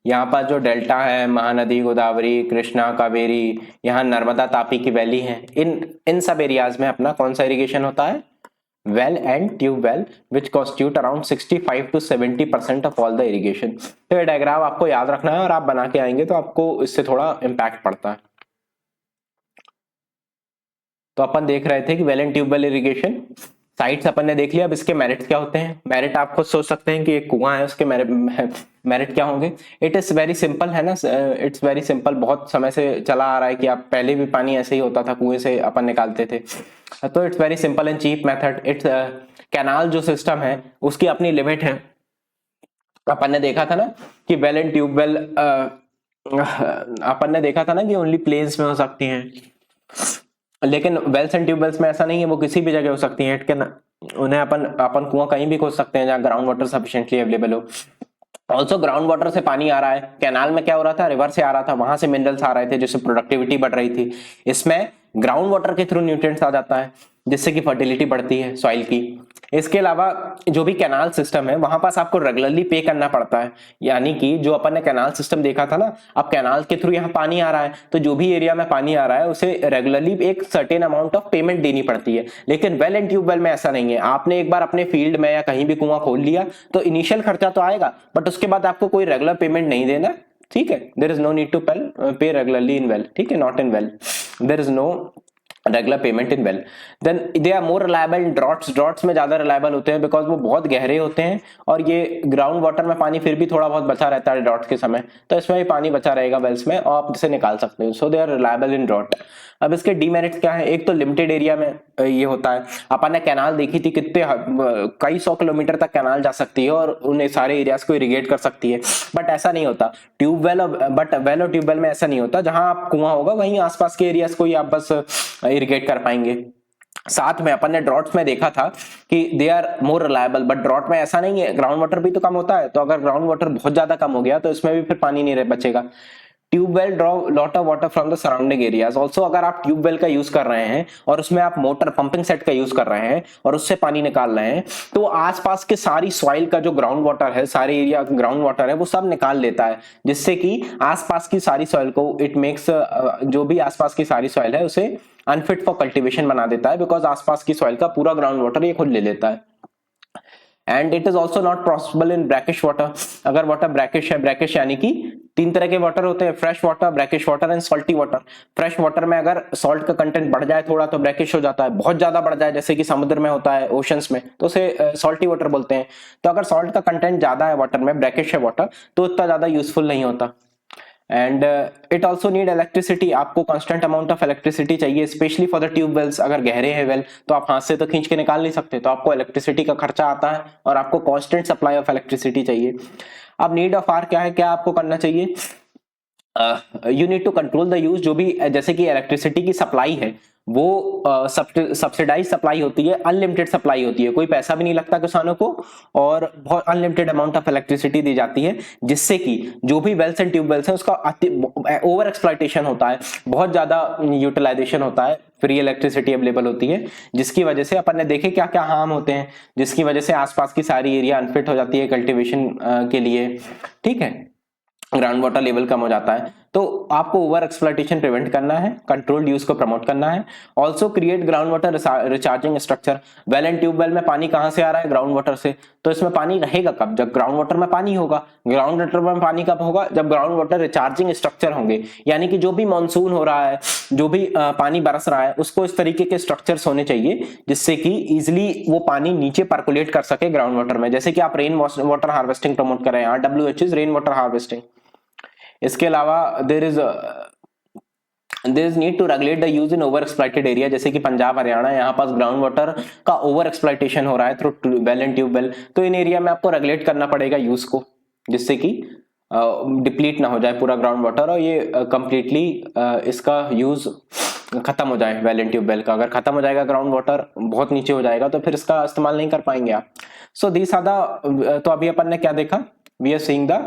S1: यहाँ पर जो डेल्टा है, महानदी, गोदावरी, कृष्णा, कावेरी, यहाँ नर्मदा, तापी की वैली है, इन सब एरियाज में अपना कौन सा इरिगेशन होता है, well and tube well, which constitute around 65 to 70% of all the irrigation। तो ये डायग्राम आपको याद रखना है, और आप बना के आएंगे तो आपको इससे थोड़ा इम्पैक्ट पड़ता है। तो अपन देख रहे थे कि well and tubewell irrigation sites अपन ने देख लिया। अब इसके मेरिट्स क्या होते हैं। मेरिट आप खुद सोच सकते हैं कि एक कुआं है, उसके मेरिट क्या होंगे। इट इज वेरी सिंपल, है ना, इट्स वेरी सिंपल। बहुत समय से चला आ रहा है कि आप पहले भी पानी ऐसे ही होता था, कुएं से अपन निकालते थे। तो it's very simple and cheap method. It's canal जो सिस्टम है उसकी अपनी लिमिट है। अपन ने देखा था ना कि वेल एंड ट्यूबवेल, अपन ने देखा था ना कि ओनली प्लेन्स में हो सकती हैं, लेकिन वेल्स एंड ट्यूबवेल्स में ऐसा नहीं है, वो किसी भी जगह हो सकती है। उन्हें अपन कुआं कहीं भी खोद सकते हैं जहां ग्राउंड वाटर सफिशिएंटली अवेलेबल हो। ऑल्सो ग्राउंड वाटर से पानी आ रहा है, कैनाल में क्या हो रहा था, रिवर से आ रहा था, वहां से मिनरल्स आ रहे थे, जिससे प्रोडक्टिविटी बढ़ रही थी। इसमें ग्राउंड वाटर के थ्रू न्यूट्रिएंट्स आ जाता है, जिससे कि फर्टिलिटी बढ़ती है सॉइल की। इसके अलावा जो भी कैनाल सिस्टम है वहां पास आपको रेगुलरली पे करना पड़ता है, यानी कि जो अपन ने कैनाल सिस्टम देखा था ना, अब कैनाल के थ्रू यहाँ पानी आ रहा है, तो जो भी एरिया में पानी आ रहा है उसे रेगुलरली एक सर्टेन अमाउंट ऑफ पेमेंट देनी पड़ती है। लेकिन वेल एंड ट्यूबवेल में ऐसा नहीं है। आपने एक बार अपने फील्ड में या कहीं भी कुआं खोल लिया तो इनिशियल खर्चा तो आएगा, बट उसके बाद आपको कोई रेगुलर पेमेंट नहीं देना, ठीक है। There is no need to pay regularly in well, ठीक है, not in well, there is no regular payment in well. Then they are more reliable in droughts में ज्यादा रिलायबल होते हैं, बिकॉज वो बहुत गहरे होते हैं, और ये ग्राउंड वाटर में पानी फिर भी थोड़ा बहुत बचा रहता है ड्रॉट्स के समय, तो इसमें भी पानी बचा रहेगा वेल्स में, और आप इसे निकाल सकते हो। So they are reliable in drought. अब इसके डीमेरिट्स क्या है, एक तो लिमिटेड एरिया में ये होता है। अपन ने कैनाल देखी थी, कितने कई 100 किलोमीटर तक कैनाल जा सकती है और उन सारे एरियाज को इरिगेट कर सकती है, बट ऐसा नहीं होता ट्यूबवेल। बट वेल और ट्यूबवेल में ऐसा नहीं होता, जहां आप कुआं होगा वहीं आसपास के एरियाज को ही आप बस इरिगेट कर पाएंगे। साथ में अपन ने ड्रॉट्स में देखा था कि they are more reliable, but drought में ऐसा नहीं है, ग्राउंड वाटर भी तो कम होता है, तो अगर ग्राउंड वाटर बहुत ज्यादा कम हो गया तो इसमें भी फिर पानी नहीं बचेगा। Tubewell draw lot of water from the surrounding areas. Also अगर आप ट्यूबवेल का यूज कर रहे हैं और उसमें आप मोटर पंपिंग सेट का यूज कर रहे हैं और उससे पानी निकाल रहे हैं, तो आसपास के सारी सॉइल का जो ग्राउंड वाटर है, सारे एरिया ग्राउंड वाटर है, वो सब निकाल लेता है, जिससे कि आसपास की सारी सॉइल को इट मेक्स, जो भी आसपास की सारी सॉइल है उसे अनफिट फॉर कल्टीवेशन बना देता है, बिकॉज आसपास की सॉइल का पूरा ग्राउंड वाटर ये खुद ले लेता है। And it is also not possible in brackish water. अगर वाटर ब्रैकिश है, ब्रैकिश यानी कि 3 तरह के वाटर होते हैं, fresh water, brackish water and salty water. Fresh water में अगर सॉल्ट का कंटेंट बढ़ जाए थोड़ा तो ब्रैकिश हो जाता है, बहुत ज्यादा बढ़ जाए जैसे कि समुद्र में होता है, ओशंस में, तो उसे सॉल्टी वाटर बोलते हैं। तो अगर सॉल्ट का कंटेंट ज्यादा है वाटर में, ब्रैकिश है वाटर, तो इतना ज्यादा यूजफुल नहीं होता। And it also need electricity. आपको कांस्टेंट अमाउंट ऑफ इलेक्ट्रिसिटी चाहिए, specially for the tube wells. अगर गहरे हैं वेल तो आप हाथ से तो खींच के निकाल नहीं सकते, तो आपको इलेक्ट्रिसिटी का खर्चा आता है और आपको कांस्टेंट सप्लाई ऑफ इलेक्ट्रिसिटी चाहिए। अब नीड ऑफ आर क्या है, क्या आपको करना चाहिए, you need to control the use. जो भी जैसे कि इलेक्ट्रिसिटी की सप्लाई है वो सब्सिडाइज सप्लाई होती है, अनलिमिटेड सप्लाई होती है, कोई पैसा भी नहीं लगता किसानों को और बहुत अनलिमिटेड अमाउंट ऑफ इलेक्ट्रिसिटी दी जाती है, जिससे कि जो भी वेल्स एंड ट्यूबवेल्स है उसका ओवर एक्सप्लॉइटेशन होता है, बहुत ज्यादा यूटिलाइजेशन होता है, फ्री इलेक्ट्रिसिटी अवेलेबल होती है, जिसकी वजह से अपन ने देखे क्या क्या हार्म होते हैं, जिसकी वजह से आसपास की सारी एरिया अनफिट हो जाती है कल्टीवेशन के लिए, ठीक है, ग्राउंड वाटर लेवल कम हो जाता है। तो आपको ओवर एक्सप्लॉइटेशन प्रिवेंट करना है, कंट्रोल्ड यूज को प्रमोट करना है। Also create ground water recharging structure. Well and tubewell में पानी कहां से आ रहा है? ग्राउंड वाटर से। तो इसमें पानी रहेगा कब? जब ग्राउंड वाटर में पानी होगा। ग्राउंड वाटर में पानी कब होगा? जब ग्राउंड वाटर रिचार्जिंग स्ट्रक्चर होंगे, यानी कि जो भी मानसून हो रहा है, जो भी पानी बरस रहा है, उसको इस तरीके के स्ट्रक्चर्स होने चाहिए जिससे कि इजिली वो पानी नीचे परकुलेट कर सके ग्राउंड वाटर में। जैसे कि आप रेन वाटर हार्वेस्टिंग प्रमोट कर रहे हैं, RWH is rain water harvesting. इसके अलावा there is need to regulate the use in over exploited area, जैसे कि पंजाब हरियाणा, यहाँ पास ग्राउंड वाटर का ओवर एक्सप्लॉइटेशन हो रहा है थ्रू वेल एंड ट्यूबवेल, तो इन एरिया में आपको रेगुलेट करना पड़ेगा यूज को, जिससे कि डिप्लीट ना हो जाए पूरा ग्राउंड वाटर और ये कंप्लीटली इसका यूज खत्म हो जाए वेल एंड ट्यूबवेल का। अगर खत्म हो जाएगा ग्राउंड वाटर, बहुत नीचे हो जाएगा, तो फिर इसका इस्तेमाल नहीं कर पाएंगे आप। सो दिस आर द, तो अभी अपन ने क्या देखा? We are seeing the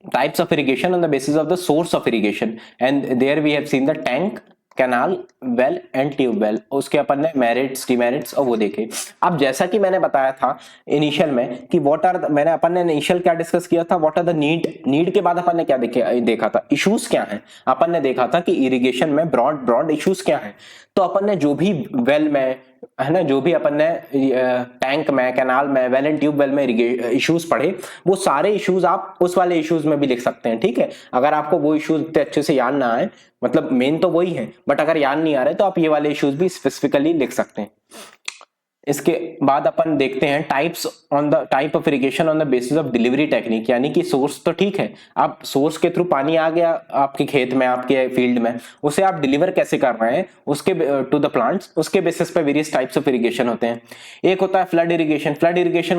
S1: types of irrigation on the basis of the source of irrigation, and there we have seen the tank, canal, well and tubewell. उसके अपन ने मेरिट्स डिमेरिट्स और वो देखे। अब जैसा कि मैंने बताया था इनिशियल में कि व्हाट आर, मैंने अपन ने इनिशियल क्या डिस्कस किया था, व्हाट आर द नीड के बाद अपन ने क्या देखा था, इश्यूज क्या हैं। अपन ने देखा था कि इरिगेशन में ब्रॉड इश्यूज क्या हैं। तो अपन ने जो भी वेल में है ना, जो भी अपन ने टैंक में, कैनाल में, वेल एंड ट्यूबवेल में इश्यूज पढ़े, वो सारे इश्यूज आप उस वाले इश्यूज में भी लिख सकते हैं, ठीक है। अगर आपको वो इश्यूज इतने अच्छे से याद ना आए, मतलब मेन तो वही है, बट अगर याद नहीं आ रहे तो आप ये वाले इश्यूज भी स्पेसिफिकली लिख सकते हैं। इसके बाद अपन देखते हैं types on the type of irrigation on the basis of delivery technique, यानी कि सोर्स तो ठीक है, आप सोर्स के थ्रू पानी आ गया आपके खेत में, आपके फील्ड में, उसे आप डिलीवर कैसे कर रहे हैं उसके टू द प्लांट्स, उसके बेसिस पे वेरियस टाइप्स ऑफ इरिगेशन होते हैं। एक होता है फ्लड इरिगेशन। फ्लड इरिगेशन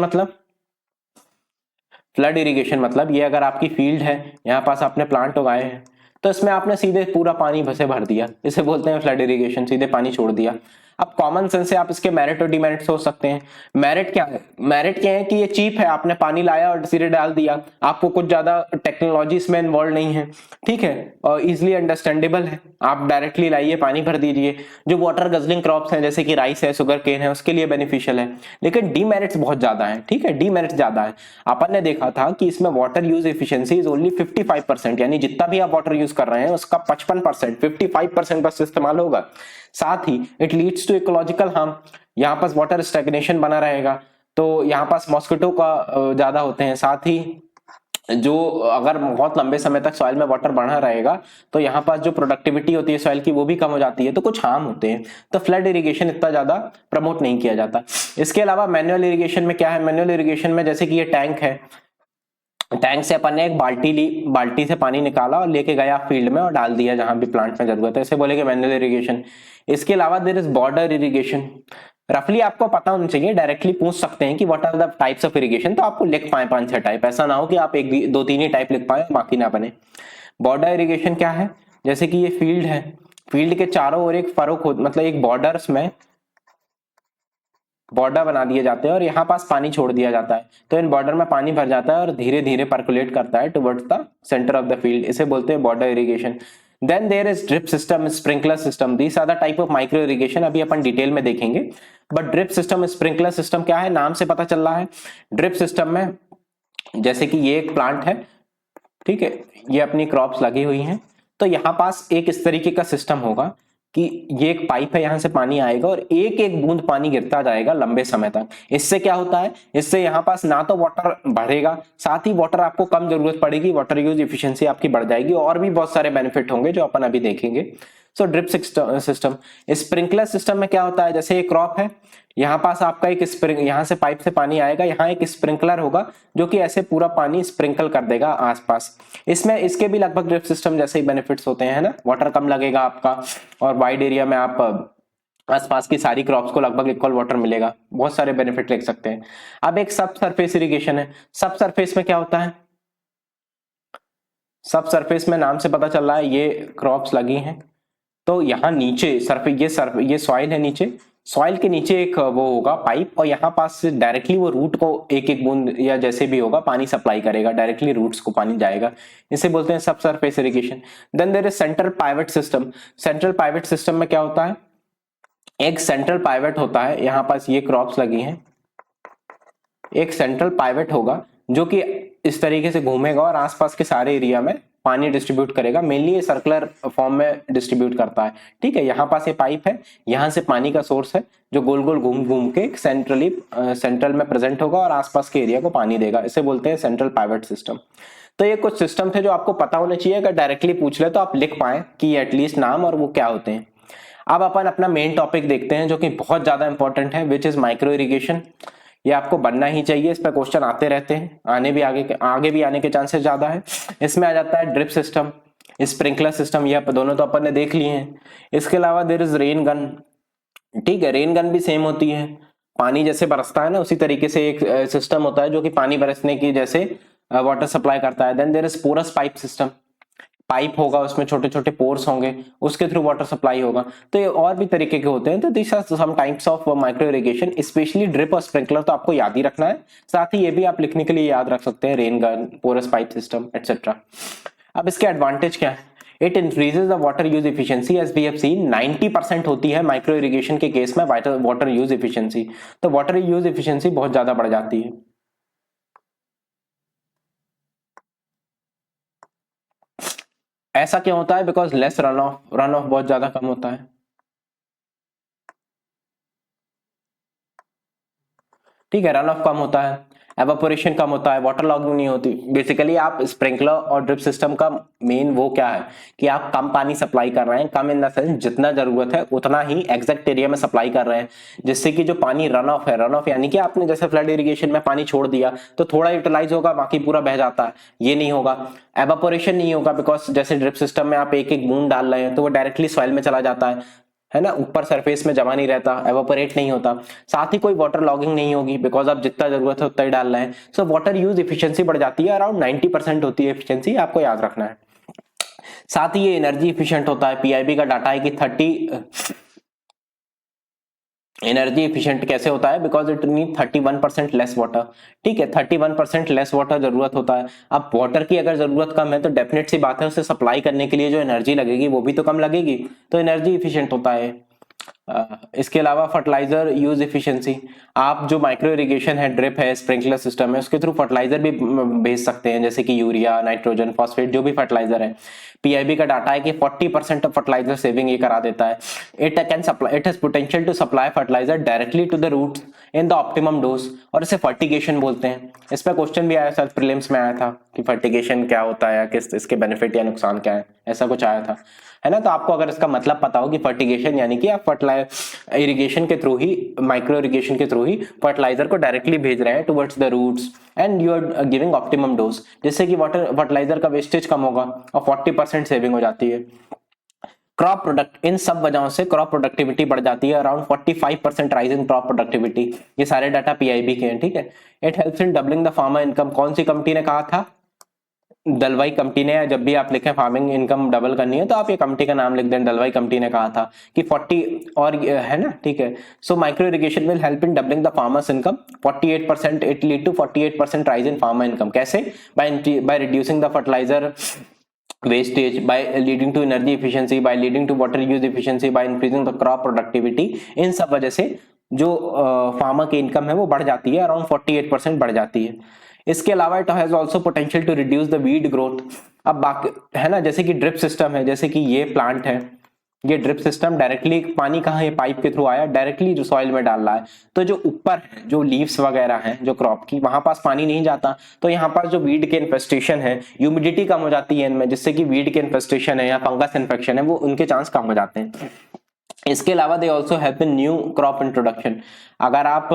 S1: मतलब ये अगर आपकी फील्ड है, यहाँ पास आपने प्लांट उगाए हैं, तो इसमें आपने सीधे पूरा पानी भसे भर दिया, इसे बोलते हैं फ्लड इरिगेशन, सीधे पानी छोड़ दिया। अब कॉमन सेंस से आप इसके मेरिट और डिमेरिट सोच सकते हैं। मेरिट क्या है? मेरिट क्या है कि ये चीप है, आपने पानी लाया और सीधे डाल दिया, आपको कुछ ज्यादा टेक्नोलॉजी इसमें इन्वॉल्व नहीं है, ठीक है, और इजिली अंडरस्टैंडेबल है, आप डायरेक्टली लाइए, पानी भर दीजिए। जो वाटर गजलिंग क्रॉप्स हैं जैसे कि राइस है, शुगर केन है, उसके लिए बेनिफिशियल है। लेकिन डीमेरिट्स बहुत ज्यादा है, ठीक है, डीमेरिट्स ज्यादा है। अपन ने देखा था कि इसमें water use efficiency is only 55%, यानी जितना भी आप वाटर यूज कर रहे हैं उसका 55%, 55% बस इस्तेमाल होगा। साथ ही it leads to ecological harm, यहाँ पास वाटर स्टैग्नेशन बना रहेगा, तो यहाँ पास मॉस्किटो का ज्यादा होते हैं। साथ ही जो अगर बहुत लंबे समय तक सॉइल में वाटर बढ़ा रहेगा तो यहाँ पास जो प्रोडक्टिविटी होती है सॉइल की वो भी कम हो जाती है, तो कुछ हार्म होते हैं। तो फ्लड इरिगेशन इतना ज्यादा प्रमोट नहीं किया जाता। इसके अलावा मैनुअल इरिगेशन में क्या है? मैनुअल इरिगेशन में जैसे कि ये टैंक है, टैंक से अपन ने एक बाल्टी ली, बाल्टी से पानी निकाला और लेके गया फील्ड में और डाल दिया जहां भी प्लांट में जरूरत है, इसे बोलेंगे मैनुअल इरिगेशन। इसके अलावा देयर इज बॉर्डर इरिगेशन। रफली आपको पता होना चाहिए, डायरेक्टली पूछ सकते हैं कि what are the types of irrigation, तो आपको लिख पाए 5-6 टाइप, ऐसा ना हो कि आप एक दो तीन ही टाइप लिख पाए बाकी ना बने। बॉर्डर इरिगेशन क्या है? जैसे कि ये फील्ड है, फील्ड के चारों ओर एक फरोख मतलब एक बॉर्डर्स में बॉर्डर बना दिए जाते हैं और यहाँ पास पानी छोड़ दिया जाता है, तो इन बॉर्डर में पानी भर जाता है और धीरे धीरे परकुलेट करता है towards the centre of the field, इसे बोलते हैं border irrigation. Then there is drip system, sprinkler system, these are the type of micro irrigation, अभी अपन डिटेल में देखेंगे। But drip system, sprinkler system क्या है? नाम से पता चल रहा है। ड्रिप सिस्टम में जैसे कि ये एक प्लांट है, ठीक है, ये अपनी क्रॉप्स लगी हुई हैं, तो यहाँ पास एक इस तरीके का सिस्टम होगा कि ये एक पाइप है, यहां से पानी आएगा और एक एक बूंद पानी गिरता जाएगा लंबे समय तक। इससे क्या होता है? इससे यहाँ पास ना तो वाटर बढ़ेगा, साथ ही वाटर आपको कम जरूरत पड़ेगी, वाटर यूज एफिशिएंसी आपकी बढ़ जाएगी, और भी बहुत सारे बेनिफिट होंगे जो अपन अभी देखेंगे। सो ड्रिप सिस्टम। स्प्रिंकलर सिस्टम में क्या होता है? जैसे एक क्रॉप है, यहाँ पास आपका एक यहाँ से पाइप से पानी आएगा, यहाँ एक स्प्रिंकलर होगा जो कि ऐसे पूरा पानी स्प्रिंकल कर देगा आसपास। इसमें इसके भी लगभग ड्रिप सिस्टम जैसे ही बेनिफिट्स होते हैं, है ना, वाटर कम लगेगा आपका और वाइड एरिया में आप आसपास की सारी क्रॉप्स को लगभग इक्वल वाटर मिलेगा, बहुत सारे बेनिफिट लिख सकते हैं। अब एक सब सरफेस इरिगेशन है। सब सरफेस में क्या होता है? सब सरफेस में नाम से पता चल रहा है ये क्रॉप्स लगी हैं, तो यहाँ नीचे ये सॉइल है, नीचे सॉइल के नीचे एक वो होगा पाइप, और यहाँ पास से डायरेक्टली वो रूट को एक एक बूंद या जैसे भी होगा पानी सप्लाई करेगा, डायरेक्टली रूट्स को पानी जाएगा, इसे बोलते हैं सब surface irrigation. Then there is central pivot system. Central pivot system में क्या होता है, एक सेंट्रल पाइवट होता है, यहाँ पास ये क्रॉप्स लगी हैं, एक सेंट्रल पाइवट होगा जो कि इस तरीके से घूमेगा और आसपास के सारे एरिया में पानी डिस्ट्रीब्यूट करेगा। मेनली ये सर्कुलर फॉर्म में डिस्ट्रीब्यूट करता है, ठीक है। यहाँ पास ये पाइप है, यहाँ से पानी का सोर्स है जो गोल गोल घूम घूम के सेंट्रल में प्रेजेंट होगा और आसपास के एरिया को पानी देगा, इसे बोलते हैं सेंट्रल पाइवट सिस्टम। तो ये कुछ सिस्टम थे जो आपको पता होने चाहिए, अगर डायरेक्टली पूछ ले तो आप लिख पाए कि एटलीस्ट नाम और वो क्या होते हैं। अब अपन अपना मेन टॉपिक देखते हैं जो कि बहुत ज्यादा इंपॉर्टेंट है, विच इज माइक्रो इरिगेशन। ये आपको बनना ही चाहिए, इस पर क्वेश्चन आते रहते हैं, आगे भी आने के चांसेस ज्यादा है। इसमें आ जाता है ड्रिप सिस्टम, स्प्रिंकलर सिस्टम, ये दोनों तो अपन ने देख लिए हैं। इसके अलावा देयर इज रेन गन, ठीक है, रेन गन भी सेम होती है, पानी जैसे बरसता है ना उसी तरीके से एक सिस्टम होता है जो कि पानी बरसने की जैसे वाटर सप्लाई करता है। Then there is porous pipe system, pipe होगा उसमें छोटे छोटे पोर्स होंगे, उसके थ्रू वाटर सप्लाई होगा। तो ये और भी तरीके के होते हैं। तो this are some types of micro irrigation, specially drip और स्प्रिंकलर तो आपको याद ही रखना है, साथ ही ये भी आप लिखने के लिए याद रख सकते हैं, rain gun, porous pipe system etcetera. अब इसके एडवांटेज क्या है, it increases the water use efficiency, as we have seen 90% होती है माइक्रो इरिगेशन के केस में वाटर यूज इफिशियंसी। तो वाटर यूज इफिशियंसी बहुत ज्यादा बढ़ जाती है। ऐसा क्यों होता है, बिकॉज लेस रन ऑफ बहुत ज्यादा कम होता है, ठीक है, रन ऑफ कम होता है, एवापोरेशन कम होता है, वाटर लॉगिंग नहीं होती। बेसिकली आप स्प्रिंकलर और ड्रिप सिस्टम का मेन वो क्या है कि आप कम पानी सप्लाई कर रहे हैं, कम इन द सेंस जितना जरूरत है उतना ही एग्जैक्ट एरिया में सप्लाई कर रहे हैं, जिससे कि जो पानी रन ऑफ है, रन ऑफ यानी कि आपने जैसे फ्लड इरिगेशन में पानी छोड़ दिया तो थोड़ा यूटिलाइज होगा, बाकी पूरा बह जाता है, ये नहीं होगा। एवापोरेशन नहीं होगा, बिकॉज जैसे ड्रिप सिस्टम में आप एक एक बूंद डाल रहे हैं तो वो डायरेक्टली सॉइल में चला जाता है ना, ऊपर सरफेस में जमा नहीं रहता, एवापोरेट नहीं होता। साथ ही कोई वाटर लॉगिंग नहीं होगी, बिकॉज आप जितना जरूरत है उतना ही डाल रहे हैं। सो वाटर यूज इफिशियंसी बढ़ जाती है, अराउंड 90% होती है एफिशिएंसी, आपको याद रखना है। साथ ही ये एनर्जी इफिशिएंट होता है, पीआईबी का डाटा है कि 30 एनर्जी इफिशिएंट कैसे होता है, because it need 31% less water, ठीक है, 31% लेस वाटर जरूरत होता है। अब वाटर की अगर जरूरत कम है तो डेफिनेट सी बात है उसे सप्लाई करने के लिए जो एनर्जी लगेगी वो भी तो कम लगेगी, तो एनर्जी इफिशिएंट होता है। इसके अलावा फर्टिलाइजर यूज इफिशिएंसी, आप जो माइक्रो इरिगेशन है, ड्रिप है, स्प्रिंकलर सिस्टम है, उसके थ्रू फर्टिलाइजर भी भेज सकते हैं, जैसे कि यूरिया, नाइट्रोजन, फॉस्फेट, जो भी फर्टिलाइजर है। पीआईबी का डाटा है कि 40% ऑफ फर्टिलाइजर सेविंग ये करा देता है। It has potential to supply fertilizer directly to the roots in the optimum dose, और इसे फर्टिगेशन बोलते हैं। इस पर क्वेश्चन भी आया, सर प्रीलिम्स में आया था कि फर्टिगेशन क्या होता है, किस इसके बेनिफिट या नुकसान क्या है, ऐसा कुछ आया था, है ना। तो आपको अगर इसका मतलब पता हो कि फर्टिगेशन यानी कि आप इरिगेशन के थ्रू ही, माइक्रो इरिगेशन के थ्रू ही फर्टिलाइजर को डायरेक्टली भेज रहे हैं towards the roots and you are giving optimum dose, जिससे कि फर्टिलाइजर का वेस्टेज कम होगा और 40% सेविंग हो जाती है। क्रॉप प्रोडक्ट, इन सब वजहों से क्रॉप प्रोडक्टिविटी बढ़ जाती है, around 45% rise in crop productivity. ये सारे डाटा पीआईबी के हैं, ठीक है। It helps in doubling the farmer income, कौन सी कंपनी ने कहा था, दलवाई कंपनी ने। जब भी आप लिखें फार्मिंग इनकम डबल करनी है तो आप ये कंपनी का नाम लिख दें, दलवाई कंपनी ने कहा था कि 40 और है ना, ठीक है। So micro irrigation will help in doubling the farmers income 48%, it lead to 48% rise in farmer income. कैसे, by reducing the fertilizer wastage, by leading to energy efficiency, by leading to water use efficiency, by increasing the crop productivity। इन सब वजह से जो फार्मर की इनकम है वो बढ़ जाती है, अराउंड 48% बढ़ जाती है। इसके अलावा it has also potential to reduce the weed growth. अब बाकी है ना, जैसे कि ड्रिप सिस्टम है, जैसे कि ये प्लांट है, ये ड्रिप सिस्टम डायरेक्टली पानी कहाँ है, पाइप के थ्रू आया, डायरेक्टली जो सॉइल में डाल रहा है। तो जो ऊपर है, जो लीव्स वगैरह हैं जो क्रॉप की, वहां पास पानी नहीं जाता, तो यहाँ पर जो वीड के इन्फेस्टेशन है, ह्यूमिडिटी कम हो जाती है इनमें, जिससे कि वीड के इन्फेस्टेशन है या फंगस इन्फेक्शन है वो उनके चांस कम हो जाते हैं। इसके अलावा they also help in new crop introduction. अगर आप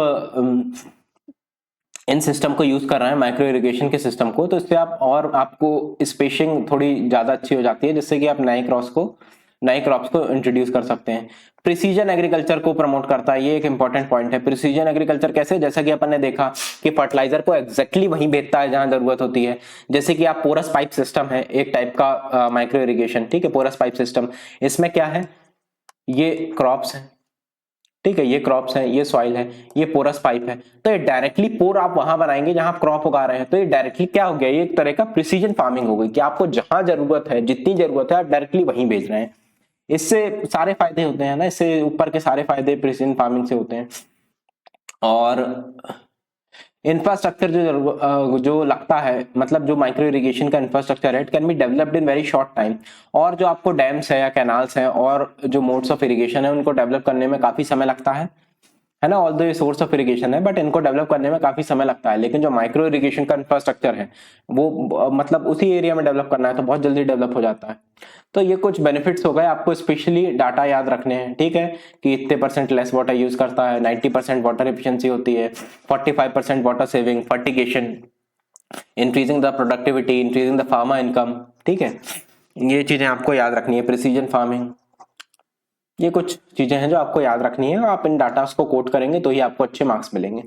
S1: इन सिस्टम को यूज कर रहे हैं, माइक्रो इरिगेशन के सिस्टम को, तो इससे आप और आपको स्पेसिंग थोड़ी ज्यादा अच्छी हो जाती है, जिससे कि आप नए क्रॉप्स को इंट्रोड्यूस कर सकते हैं। प्रिसीजन एग्रीकल्चर को प्रमोट करता है, ये एक इंपॉर्टेंट पॉइंट है। प्रिसीजन एग्रीकल्चर कैसे, जैसा कि अपन ने देखा कि फर्टिलाइजर को एग्जैक्टली वहीं भेजता है जहां जरूरत होती है। जैसे कि आप पोरस पाइप सिस्टम है, एक टाइप का माइक्रो इरिगेशन, ठीक है, पोरस पाइप सिस्टम। इसमें क्या है ये क्रॉप्स है, ठीक है, ये क्रॉप्स है, ये सॉइल है, ये पोरस पाइप है। तो ये डायरेक्टली पोर आप वहां बनाएंगे जहां आप क्रॉप उगा रहे हैं, तो ये डायरेक्टली क्या हो गया, ये एक तरह का प्रिसीजन फार्मिंग हो गई कि आपको जहां जरूरत है, जितनी जरूरत है, आप डायरेक्टली वहीं भेज रहे हैं। इससे सारे फायदे होते हैं ना, इससे ऊपर के सारे फायदे प्रिसीजन फार्मिंग से होते हैं। और इंफ्रास्ट्रक्चर जो लगता है, मतलब जो माइक्रो इरिगेशन का इंफ्रास्ट्रक्चर है, it can be developed in very short time. और जो आपको डैम्स है या कैनाल्स हैं और जो मोड्स ऑफ इरिगेशन है, उनको डेवलप करने में काफी समय लगता है ना। ऑल्दो ये सोर्स ऑफ इरिगेशन है, बट इनको डेवलप करने में काफी समय लगता है। लेकिन जो माइक्रो इरिगेशन का इंफ्रास्ट्रक्चर है, वो मतलब उसी एरिया में डेवलप करना है तो बहुत जल्दी डेवलप हो जाता है। तो ये कुछ बेनिफिट्स हो गए, आपको स्पेशली डाटा याद रखने हैं, ठीक है, कि इतने % लेस वाटर यूज करता है, 90% वाटर एफिशिएंसी होती है, 45% water saving, fertigation, increasing the productivity, increasing the farmer income, ठीक है। ये चीजें आपको याद रखनी है, प्रिसीजन फार्मिंग, ये कुछ चीजें हैं जो आपको याद रखनी है। आप इन डाटा को कोट करेंगे तो ही आपको अच्छे मार्क्स मिलेंगे।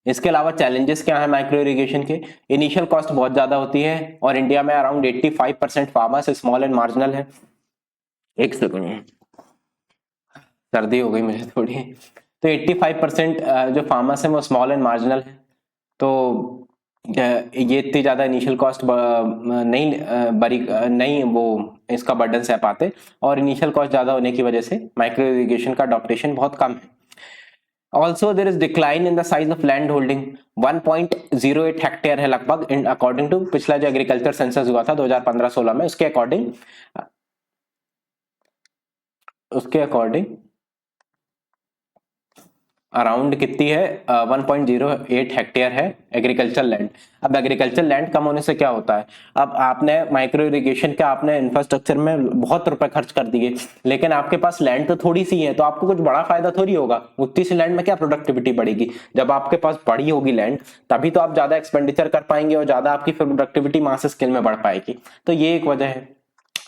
S1: इसके अलावा चैलेंजेस क्या है माइक्रो इरिगेशन के, इनिशियल कॉस्ट बहुत ज्यादा होती है और इंडिया में around 85% farmers small and marginal है। एक सेकंड, सर्दी हो गई मुझे थोड़ी। तो 85% जो फार्मर्स हैं वो स्मॉल एंड मार्जिनल है। तो ये इतनी ज्यादा इनिशियल कॉस्ट नहीं वो इसका बर्डन सह पाते, और इनिशियल कॉस्ट ज्यादा होने की वजह से माइक्रो इरिगेशन का अडॉप्टेशन बहुत कम है। Also there is decline in the size of land holding, 1.08 hectare है लगभग, अकॉर्डिंग टू पिछला जो एग्रीकल्चर सेंसस हुआ था 2015-16 में, उसके अकॉर्डिंग अराउंड कितनी है, 1.08 हेक्टेयर है एग्रीकल्चर लैंड। अब एग्रीकल्चर लैंड कम होने से क्या होता है, अब आपने माइक्रो इरिगेशन का आपने इंफ्रास्ट्रक्चर में बहुत रुपए खर्च कर दिए, लेकिन आपके पास लैंड तो थोड़ी सी है, तो आपको कुछ बड़ा फायदा थोड़ी होगा। उतनी सी लैंड में क्या प्रोडक्टिविटी बढ़ेगी, जब आपके पास बड़ी होगी लैंड तभी तो आप ज्यादा एक्सपेंडिचर कर पाएंगे और ज्यादा आपकी प्रोडक्टिविटी मास स्केल में बढ़ पाएगी। तो ये एक वजह है,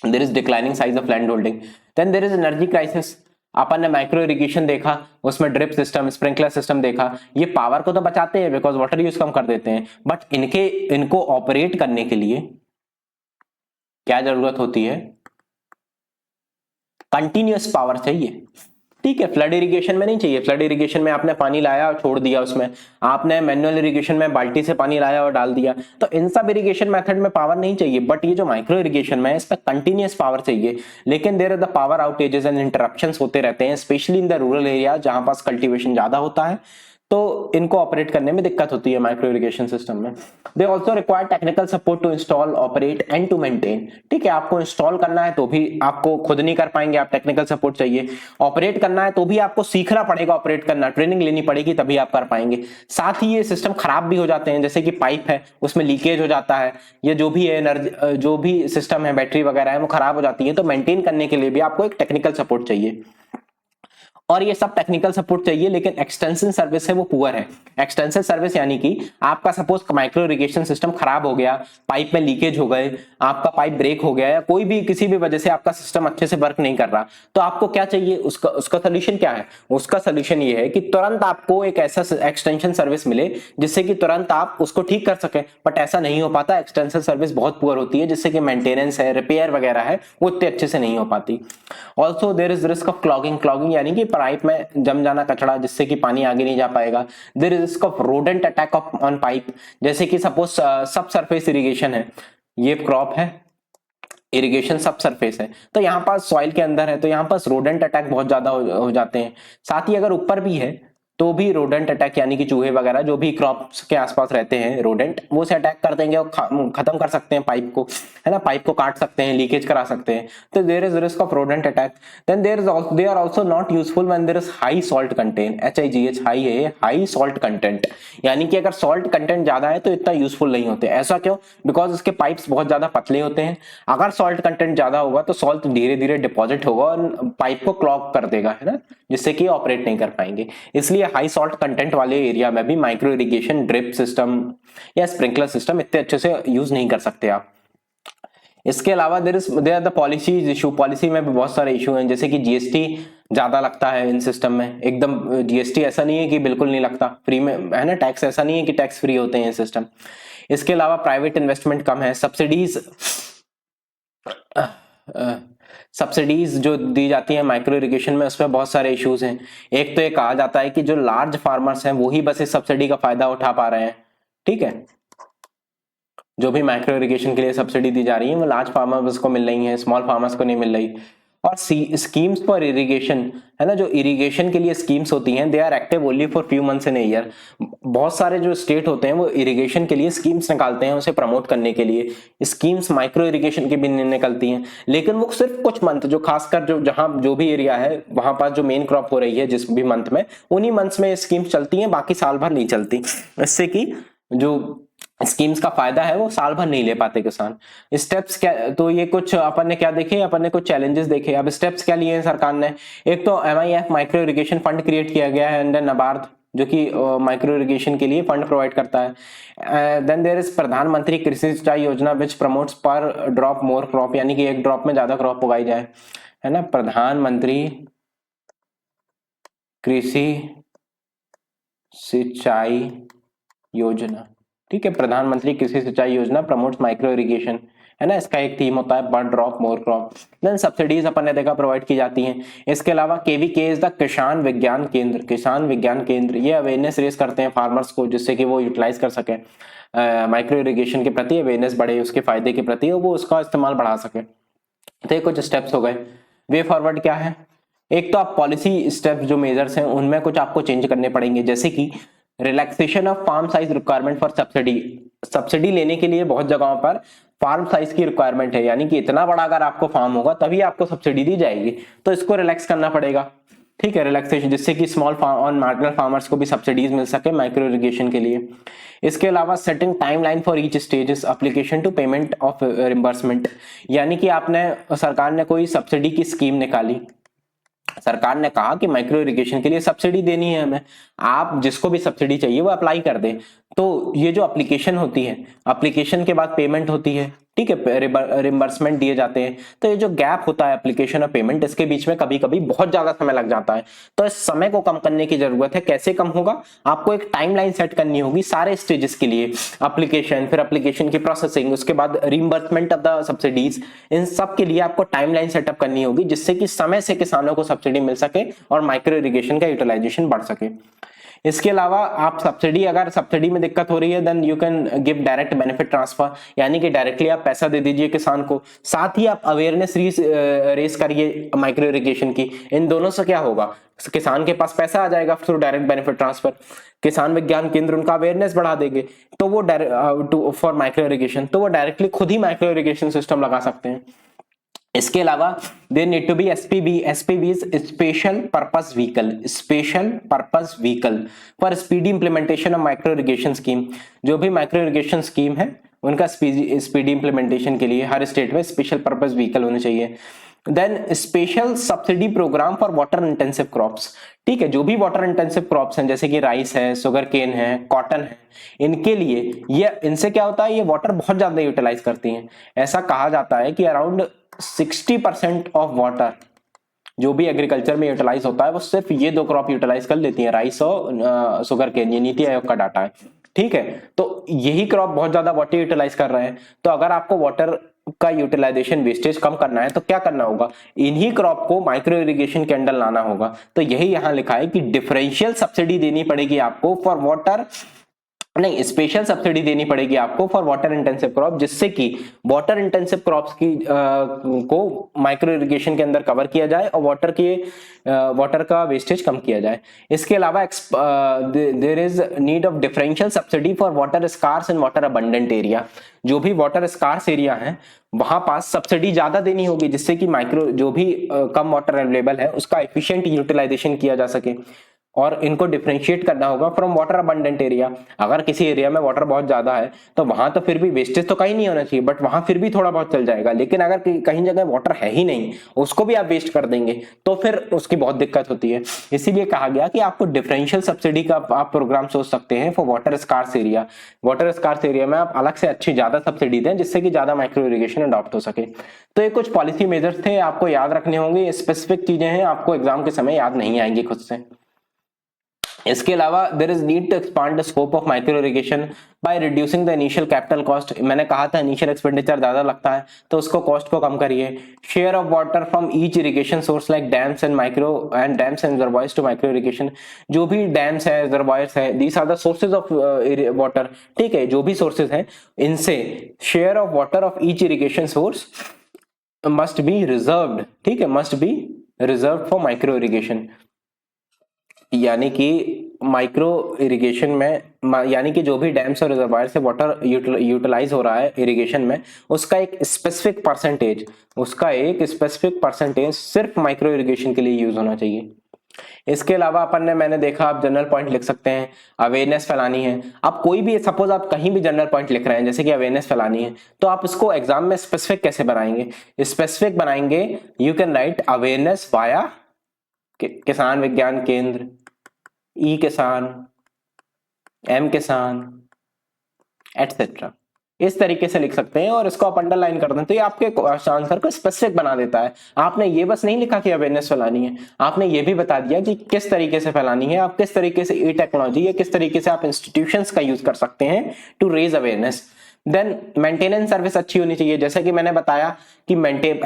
S1: there is declining size of land holding. Then there is energy crisis. अपन ने माइक्रो इरिगेशन देखा, उसमें ड्रिप सिस्टम, स्प्रिंकलर सिस्टम देखा, ये पावर को तो बचाते हैं बिकॉज वाटर यूज कम कर देते हैं, बट इनको ऑपरेट करने के लिए क्या जरूरत होती है, कंटिन्यूअस पावर चाहिए, ठीक है। फ्लड इरिगेशन में नहीं चाहिए, फ्लड इरिगेशन में आपने पानी लाया और छोड़ दिया, उसमें आपने मैनुअल इरिगेशन में बाल्टी से पानी लाया और डाल दिया, तो इन सब इरिगेशन मेथड में पावर नहीं चाहिए। बट ये जो माइक्रो इरिगेशन में है, इस पर कंटिन्यूअस पावर चाहिए। लेकिन there are the power outages and interruptions होते रहते हैं, specially in the rural area जहां पास कल्टीवेशन ज्यादा होता है, तो इनको ऑपरेट करने में दिक्कत होती है माइक्रो इरिगेशन सिस्टम में। They also require technical support to install, operate and to maintain, ठीक है। आपको इंस्टॉल करना है तो भी आपको खुद नहीं कर पाएंगे, आप टेक्निकल सपोर्ट चाहिए। ऑपरेट करना है तो भी आपको सीखना पड़ेगा ऑपरेट करना, ट्रेनिंग लेनी पड़ेगी तभी आप कर पाएंगे। साथ ही ये सिस्टम खराब भी हो जाते हैं, जैसे कि पाइप है उसमें लीकेज हो जाता है, ये जो भी है एनर्जी, जो भी सिस्टम है, बैटरी वगैरह है, वो खराब हो जाती है, तो मेंटेन करने के लिए भी आपको एक टेक्निकल सपोर्ट चाहिए। और ये सब टेक्निकल सपोर्ट चाहिए, लेकिन एक्सटेंशन सर्विस है वो पुअर है। एक्सटेंशन सर्विस यानी कि आपका सपोज माइक्रो इरिगेशन सिस्टम खराब हो गया, पाइप में लीकेज हो गए, आपका पाइप ब्रेक हो गया, या कोई भी किसी भी वजह से आपका सिस्टम अच्छे से वर्क नहीं कर रहा, तो आपको क्या चाहिए, उसका सोल्यूशन क्या है, उसका सोल्यूशन ये है कि तुरंत आपको एक ऐसा एक्सटेंशन सर्विस मिले जिससे कि तुरंत आप उसको ठीक कर सके। बट ऐसा नहीं हो पाता, एक्सटेंशन सर्विस बहुत पुअर होती है, जिससे कि मेंटेनेंस है, रिपेयर वगैरह है, वो इतने अच्छे से नहीं हो पाती। Also there is risk of clogging, clogging यानी कि पाइप में जम जाना कचड़ा, जिससे कि पानी आगे नहीं जा पाएगा। There is risk of rodent attack on pipe, जैसे कि सपोज सब सरफेस इरिगेशन है, ये क्रॉप है, इरिगेशन सब सरफेस है, तो यहाँ पास सॉइल के अंदर है, तो यहाँ पास रोडेंट अटैक बहुत ज्यादा हो जाते हैं। साथ ही अगर ऊपर भी है तो भी रोडेंट अटैक यानी कि चूहे वगैरह जो भी क्रॉप्स के आसपास रहते हैं रोडेंट, वो से अटैक कर देंगे और खत्म कर सकते हैं पाइप को, है ना, पाइप को काट सकते हैं, लीकेज करा सकते हैं। तो there is risk of rodent attack. Then they are also not useful when there is high salt content, HIGH high है, हाई सॉल्ट कंटेंट, यानी कि अगर सॉल्ट कंटेंट ज्यादा है तो इतना यूजफुल नहीं होते। ऐसा क्यों, बिकॉज इसके पाइप्स बहुत ज्यादा पतले होते हैं। अगर सॉल्ट कंटेंट ज्यादा होगा तो सॉल्ट धीरे धीरे डिपॉजिट होगा और पाइप को क्लॉग कर देगा, है ना, जिससे कि ऑपरेट नहीं कर पाएंगे। इसलिए हाई सॉल्ट कंटेंट वाले एरिया में भी माइक्रो इरिगेशन, ड्रिप सिस्टम या स्प्रिंकलर सिस्टम इतने अच्छे से यूज नहीं कर सकते आप। इसके अलावा there are the policies issue, policy में भी बहुत सारे इशू हैं, जैसे कि GST ज्यादा लगता है इन सिस्टम में। एकदम GST ऐसा नहीं है कि बिल्कुल नहीं लगता, फ्री में है ना, टैक्स ऐसा नहीं है कि टैक्स फ्री होते हैं सिस्टम। इसके अलावा प्राइवेट इन्वेस्टमेंट कम है, सब्सिडीज जो दी जाती है माइक्रो इरिगेशन में, उसमें बहुत सारे इश्यूज हैं। एक तो ये कहा जाता है कि जो लार्ज फार्मर्स हैं वही बस इस सब्सिडी का फायदा उठा पा रहे हैं, ठीक है। जो भी माइक्रो इरिगेशन के लिए सब्सिडी दी जा रही है वो लार्ज फार्मर्स को मिल रही है, स्मॉल फार्मर्स को नहीं मिल रही। और स्कीम्स फॉर इरिगेशन है ना, जो इरिगेशन के लिए स्कीम्स होती हैं, they are active only for few months in a year. बहुत सारे जो स्टेट होते हैं वो इरिगेशन के लिए स्कीम्स निकालते हैं उसे प्रमोट करने के लिए। स्कीम्स माइक्रो इरिगेशन की भी निकलती हैं, लेकिन वो सिर्फ कुछ मंथ, जो खासकर जो जहां जो भी एरिया है वहां पर जो मेन क्रॉप हो रही है जिस भी मंथ में, उन्हीं मंथ्स में स्कीम्स चलती हैं, बाकी साल भर नहीं चलती। इससे कि जो स्कीम्स का फायदा है वो साल भर नहीं ले पाते किसान। स्टेप्स क्या, तो ये कुछ अपन ने क्या देखे, अपन ने कुछ चैलेंजेस देखे। अब स्टेप्स क्या लिए हैं सरकार ने? एक तो MIF micro irrigation fund create किया गया है अंडर नाबार्ड, जो कि माइक्रो इरिगेशन के लिए फंड प्रोवाइड करता है। देन देयर इज प्रधानमंत्री कृषि सिंचाई योजना विच प्रमोट्स पर ड्रॉप मोर क्रॉप, यानी कि एक ड्रॉप में ज्यादा क्रॉप उगाई जाए, है ना। प्रधानमंत्री कृषि सिंचाई योजना, ठीक है। प्रधानमंत्री कृषि सिंचाई योजना प्रमोट्स माइक्रो इरिगेशन, है ना। इसका एक थीम होता है पर drop more crop. Then subsidies अपन ने देखा प्रोवाइड की जाती हैं। इसके अलावा KVK इज द किसान विज्ञान केंद्र, किसान विज्ञान केंद्र ये अवेयरनेस रेस करते हैं फार्मर्स को, जिससे कि वो यूटिलाइज कर सके माइक्रो इरिगेशन के प्रति, अवेयरनेस बढ़े उसके फायदे के प्रति, और वो उसका इस्तेमाल बढ़ा सके। तो ये कुछ स्टेप्स हो गए। वे फॉरवर्ड क्या है? एक तो आप पॉलिसी स्टेप्स जो मेजर्स हैं उनमें कुछ आपको चेंज करने पड़ेंगे, जैसे कि relaxation of farm size requirement for subsidy. Subsidy लेने के लिए बहुत जगहों पर फार्म साइज की रिक्वायरमेंट है, यानी कि इतना बड़ा अगर आपको फार्म होगा तभी आपको सब्सिडी दी जाएगी, तो इसको रिलैक्स करना पड़ेगा, ठीक है। रिलैक्सेशन, जिससे कि स्मॉल और मार्जिनल फार्मर्स को भी सब्सिडीज मिल सके माइक्रो इरिगेशन के लिए। इसके अलावा setting timeline for each stages application to payment of reimbursement, यानी कि आपने, सरकार ने कोई सब्सिडी की स्कीम निकाली, सरकार ने कहा कि माइक्रो इरिगेशन के लिए सब्सिडी देनी है हमें, आप जिसको भी सब्सिडी चाहिए वो अप्लाई कर दे। तो ये जो एप्लीकेशन होती है, एप्लीकेशन के बाद पेमेंट होती है, ठीक है, रिम्बर्समेंट दिए जाते हैं। तो ये जो गैप होता है एप्लीकेशन और पेमेंट, इसके बीच में कभी कभी बहुत ज्यादा समय लग जाता है। तो इस समय को कम करने की जरूरत है। कैसे कम होगा? आपको एक टाइमलाइन सेट करनी होगी सारे स्टेजेस के लिए, एप्लीकेशन, फिर एप्लीकेशन की प्रोसेसिंग, उसके बाद रिम्बर्समेंट ऑफ द सब्सिडीज, इन सब के लिए आपको टाइमलाइन सेटअप करनी होगी, जिससे कि समय से किसानों को सब्सिडी मिल सके और माइक्रो इरिगेशन का यूटिलाइजेशन बढ़ सके। इसके अलावा आप सब्सिडी, अगर सब्सिडी में दिक्कत हो रही है, then you can give direct benefit transfer, यानी कि डायरेक्टली आप पैसा दे दीजिए किसान को, साथ ही आप अवेयरनेस रेस करिए माइक्रो इरिगेशन की। इन दोनों से क्या होगा? किसान के पास पैसा आ जाएगा थ्रू डायरेक्ट बेनिफिट ट्रांसफर, किसान विज्ञान केंद्र उनका अवेयरनेस बढ़ा देंगे, तो वो फॉर माइक्रो इरिगेशन, तो वो डायरेक्टली खुद ही माइक्रो इरिगेशन सिस्टम लगा सकते हैं। इसके अलावा there need to be SPV is special purpose vehicle for speedy implementation of micro irrigation scheme. जो भी माइक्रो इरिगेशन स्कीम है उनका स्पीडी इंप्लीमेंटेशन के लिए हर स्टेट में स्पेशल पर्पस व्हीकल होने चाहिए। Then special subsidy programme for water intensive crops, ठीक है। जो भी वाटर इंटेंसिव क्रॉप्स हैं, जैसे कि राइस है, शुगर केन है, कॉटन है, इनके लिए ये, इनसे क्या होता है, ये वाटर बहुत ज्यादा यूटिलाइज करती हैं। ऐसा कहा जाता है कि अराउंड 60% ऑफ वाटर जो भी एग्रीकल्चर में यूटिलाइज होता है वो सिर्फ ये दो क्रॉप यूटिलाइज कर लेती है, राइस और शुगर केन। ये नीति आयोग का डाटा है, ठीक है। तो यही क्रॉप बहुत ज्यादा वाटर यूटिलाइज कर रहे हैं। तो अगर आपको वाटर का यूटिलाइजेशन वेस्टेज कम करना है तो क्या करना होगा? इन्हीं क्रॉप को माइक्रो इरिगेशन के अंडर लाना होगा। तो यही यहां लिखा है कि डिफरेंशियल सब्सिडी देनी पड़ेगी आपको फॉर वाटर, नहीं, स्पेशल सब्सिडी देनी पड़ेगी आपको फॉर वाटर इंटेंसिव क्रॉप, जिससे कि वाटर इंटेंसिव क्रॉप्स की को माइक्रो इरिगेशन के अंदर कवर किया जाए और वाटर का वेस्टेज कम किया जाए। इसके अलावा there is need of differential subsidy for water scarce and water abundant area. जो भी वाटर स्कार्स एरिया है वहां पास सब्सिडी ज्यादा देनी होगी, जिससे कि माइक्रो जो भी कम वाटर अवेलेबल है उसका एफिशिएंट यूटिलाइजेशन किया जा सके। और इनको डिफरेंशिएट करना होगा फ्रॉम वाटर अबंडेंट एरिया। अगर किसी एरिया में वाटर बहुत ज्यादा है तो वहां तो फिर भी वेस्टेज तो कहीं नहीं होना चाहिए, बट वहां फिर भी थोड़ा बहुत चल जाएगा। लेकिन अगर कहीं जगह वाटर है ही नहीं, उसको भी आप वेस्ट कर देंगे तो फिर उसकी बहुत दिक्कत होती है। इसीलिए कहा गया कि आपको डिफरेंशियल सब्सिडी का आप प्रोग्राम सोच सकते हैं for water scarce area. Water scarce area में आप अलग से अच्छी ज्यादा सब्सिडी दें, जिससे कि ज्यादा माइक्रो इरिगेशन अडॉप्ट हो सके। तो ये कुछ पॉलिसी मेजर्स थे, आपको याद रखने होंगे। स्पेसिफिक चीजें हैं, आपको एग्जाम के समय याद नहीं आएंगी खुद से। इसके अलावा there is need to expand the scope of micro irrigation by reducing the initial capital cost. मैंने कहा था इनिशियल एक्सपेंडिचर ज्यादा लगता है, तो उसको कॉस्ट को कम करिए। Share of water from each irrigation source like dams and dams and reservoirs to micro irrigation. जो भी डैम्स है, रिजर्वॉयर्स है, these are the sources of water, ठीक है, जो भी सोर्सेज हैं इनसे share of water of each irrigation source must be reserved, ठीक है, must be reserve for micro irrigation. यानी कि माइक्रो इरिगेशन में यानी कि जो भी डैम्स और रिजर्वायर से वाटर यूटिलाइज हो रहा है इरिगेशन में, उसका एक स्पेसिफिक परसेंटेज सिर्फ माइक्रो इरिगेशन के लिए यूज होना चाहिए। इसके अलावा अपन ने मैंने देखा आप जनरल पॉइंट लिख सकते हैं, अवेयरनेस फैलानी है। आप कोई भी सपोज आप कहीं भी जनरल पॉइंट लिख रहे हैं जैसे कि अवेयरनेस फैलानी है, तो आप उसको एग्जाम में स्पेसिफिक कैसे बनाएंगे? स्पेसिफिक बनाएंगे, you can write awareness via किसान विज्ञान केंद्र, ई किसान, एम किसान, एटसेट्रा, इस तरीके से लिख सकते हैं और इसको आप अंडरलाइन कर दें तो ये आपके आंसर को स्पेसिफिक बना देता है। आपने ये बस नहीं लिखा कि अवेयरनेस फैलानी है, आपने ये भी बता दिया कि किस तरीके से फैलानी है, आप किस तरीके से ई टेक्नोलॉजी या किस तरीके से आप इंस्टीट्यूशंस का यूज कर सकते हैं to raise awareness. Then maintenance service अच्छी होनी चाहिए, जैसे कि मैंने बताया कि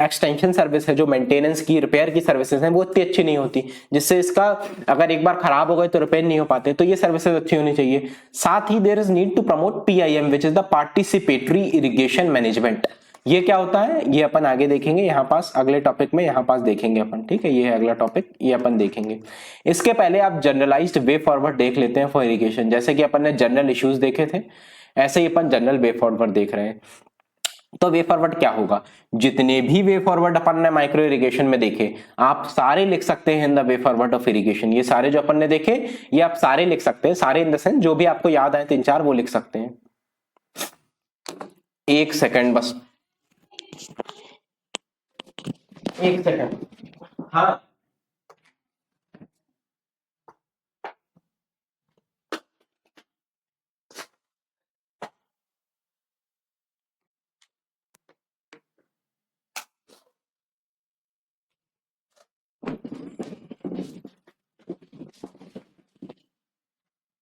S1: एक्सटेंशन सर्विस है, जो मेंटेनेंस की रिपेयर की सर्विसेज हैं वो इतनी अच्छी नहीं होती, जिससे इसका अगर एक बार खराब हो गए तो रिपेयर नहीं हो पाते, तो ये सर्विसेज अच्छी होनी चाहिए। साथ ही there is need to promote PIM which is the participatory irrigation management. ये क्या होता है ये अपन आगे देखेंगे, यहाँ पास अगले टॉपिक में यहाँ पास देखेंगे अपन, ठीक है, ये है अगला टॉपिक, ये अपन देखेंगे। इसके पहले आप जनरलाइज्ड वे फॉरवर्ड देख लेते हैं फॉर इरिगेशन। जैसे कि अपन ने जनरल इश्यूज देखे थे, ऐसे ही अपन जनरल वे फॉरवर्ड देख रहे हैं। तो वे फॉरवर्ड क्या होगा? जितने भी वे फॉरवर्ड अपन ने माइक्रो इरिगेशन में देखे आप सारे लिख सकते हैं in the way forward of irrigation. ये सारे जो अपन ने देखे ये आप सारे लिख सकते हैं, सारे इन द सेंस जो भी आपको याद आए 3-4 वो लिख सकते हैं। एक सेकंड बस, एक सेकंड। हाँ,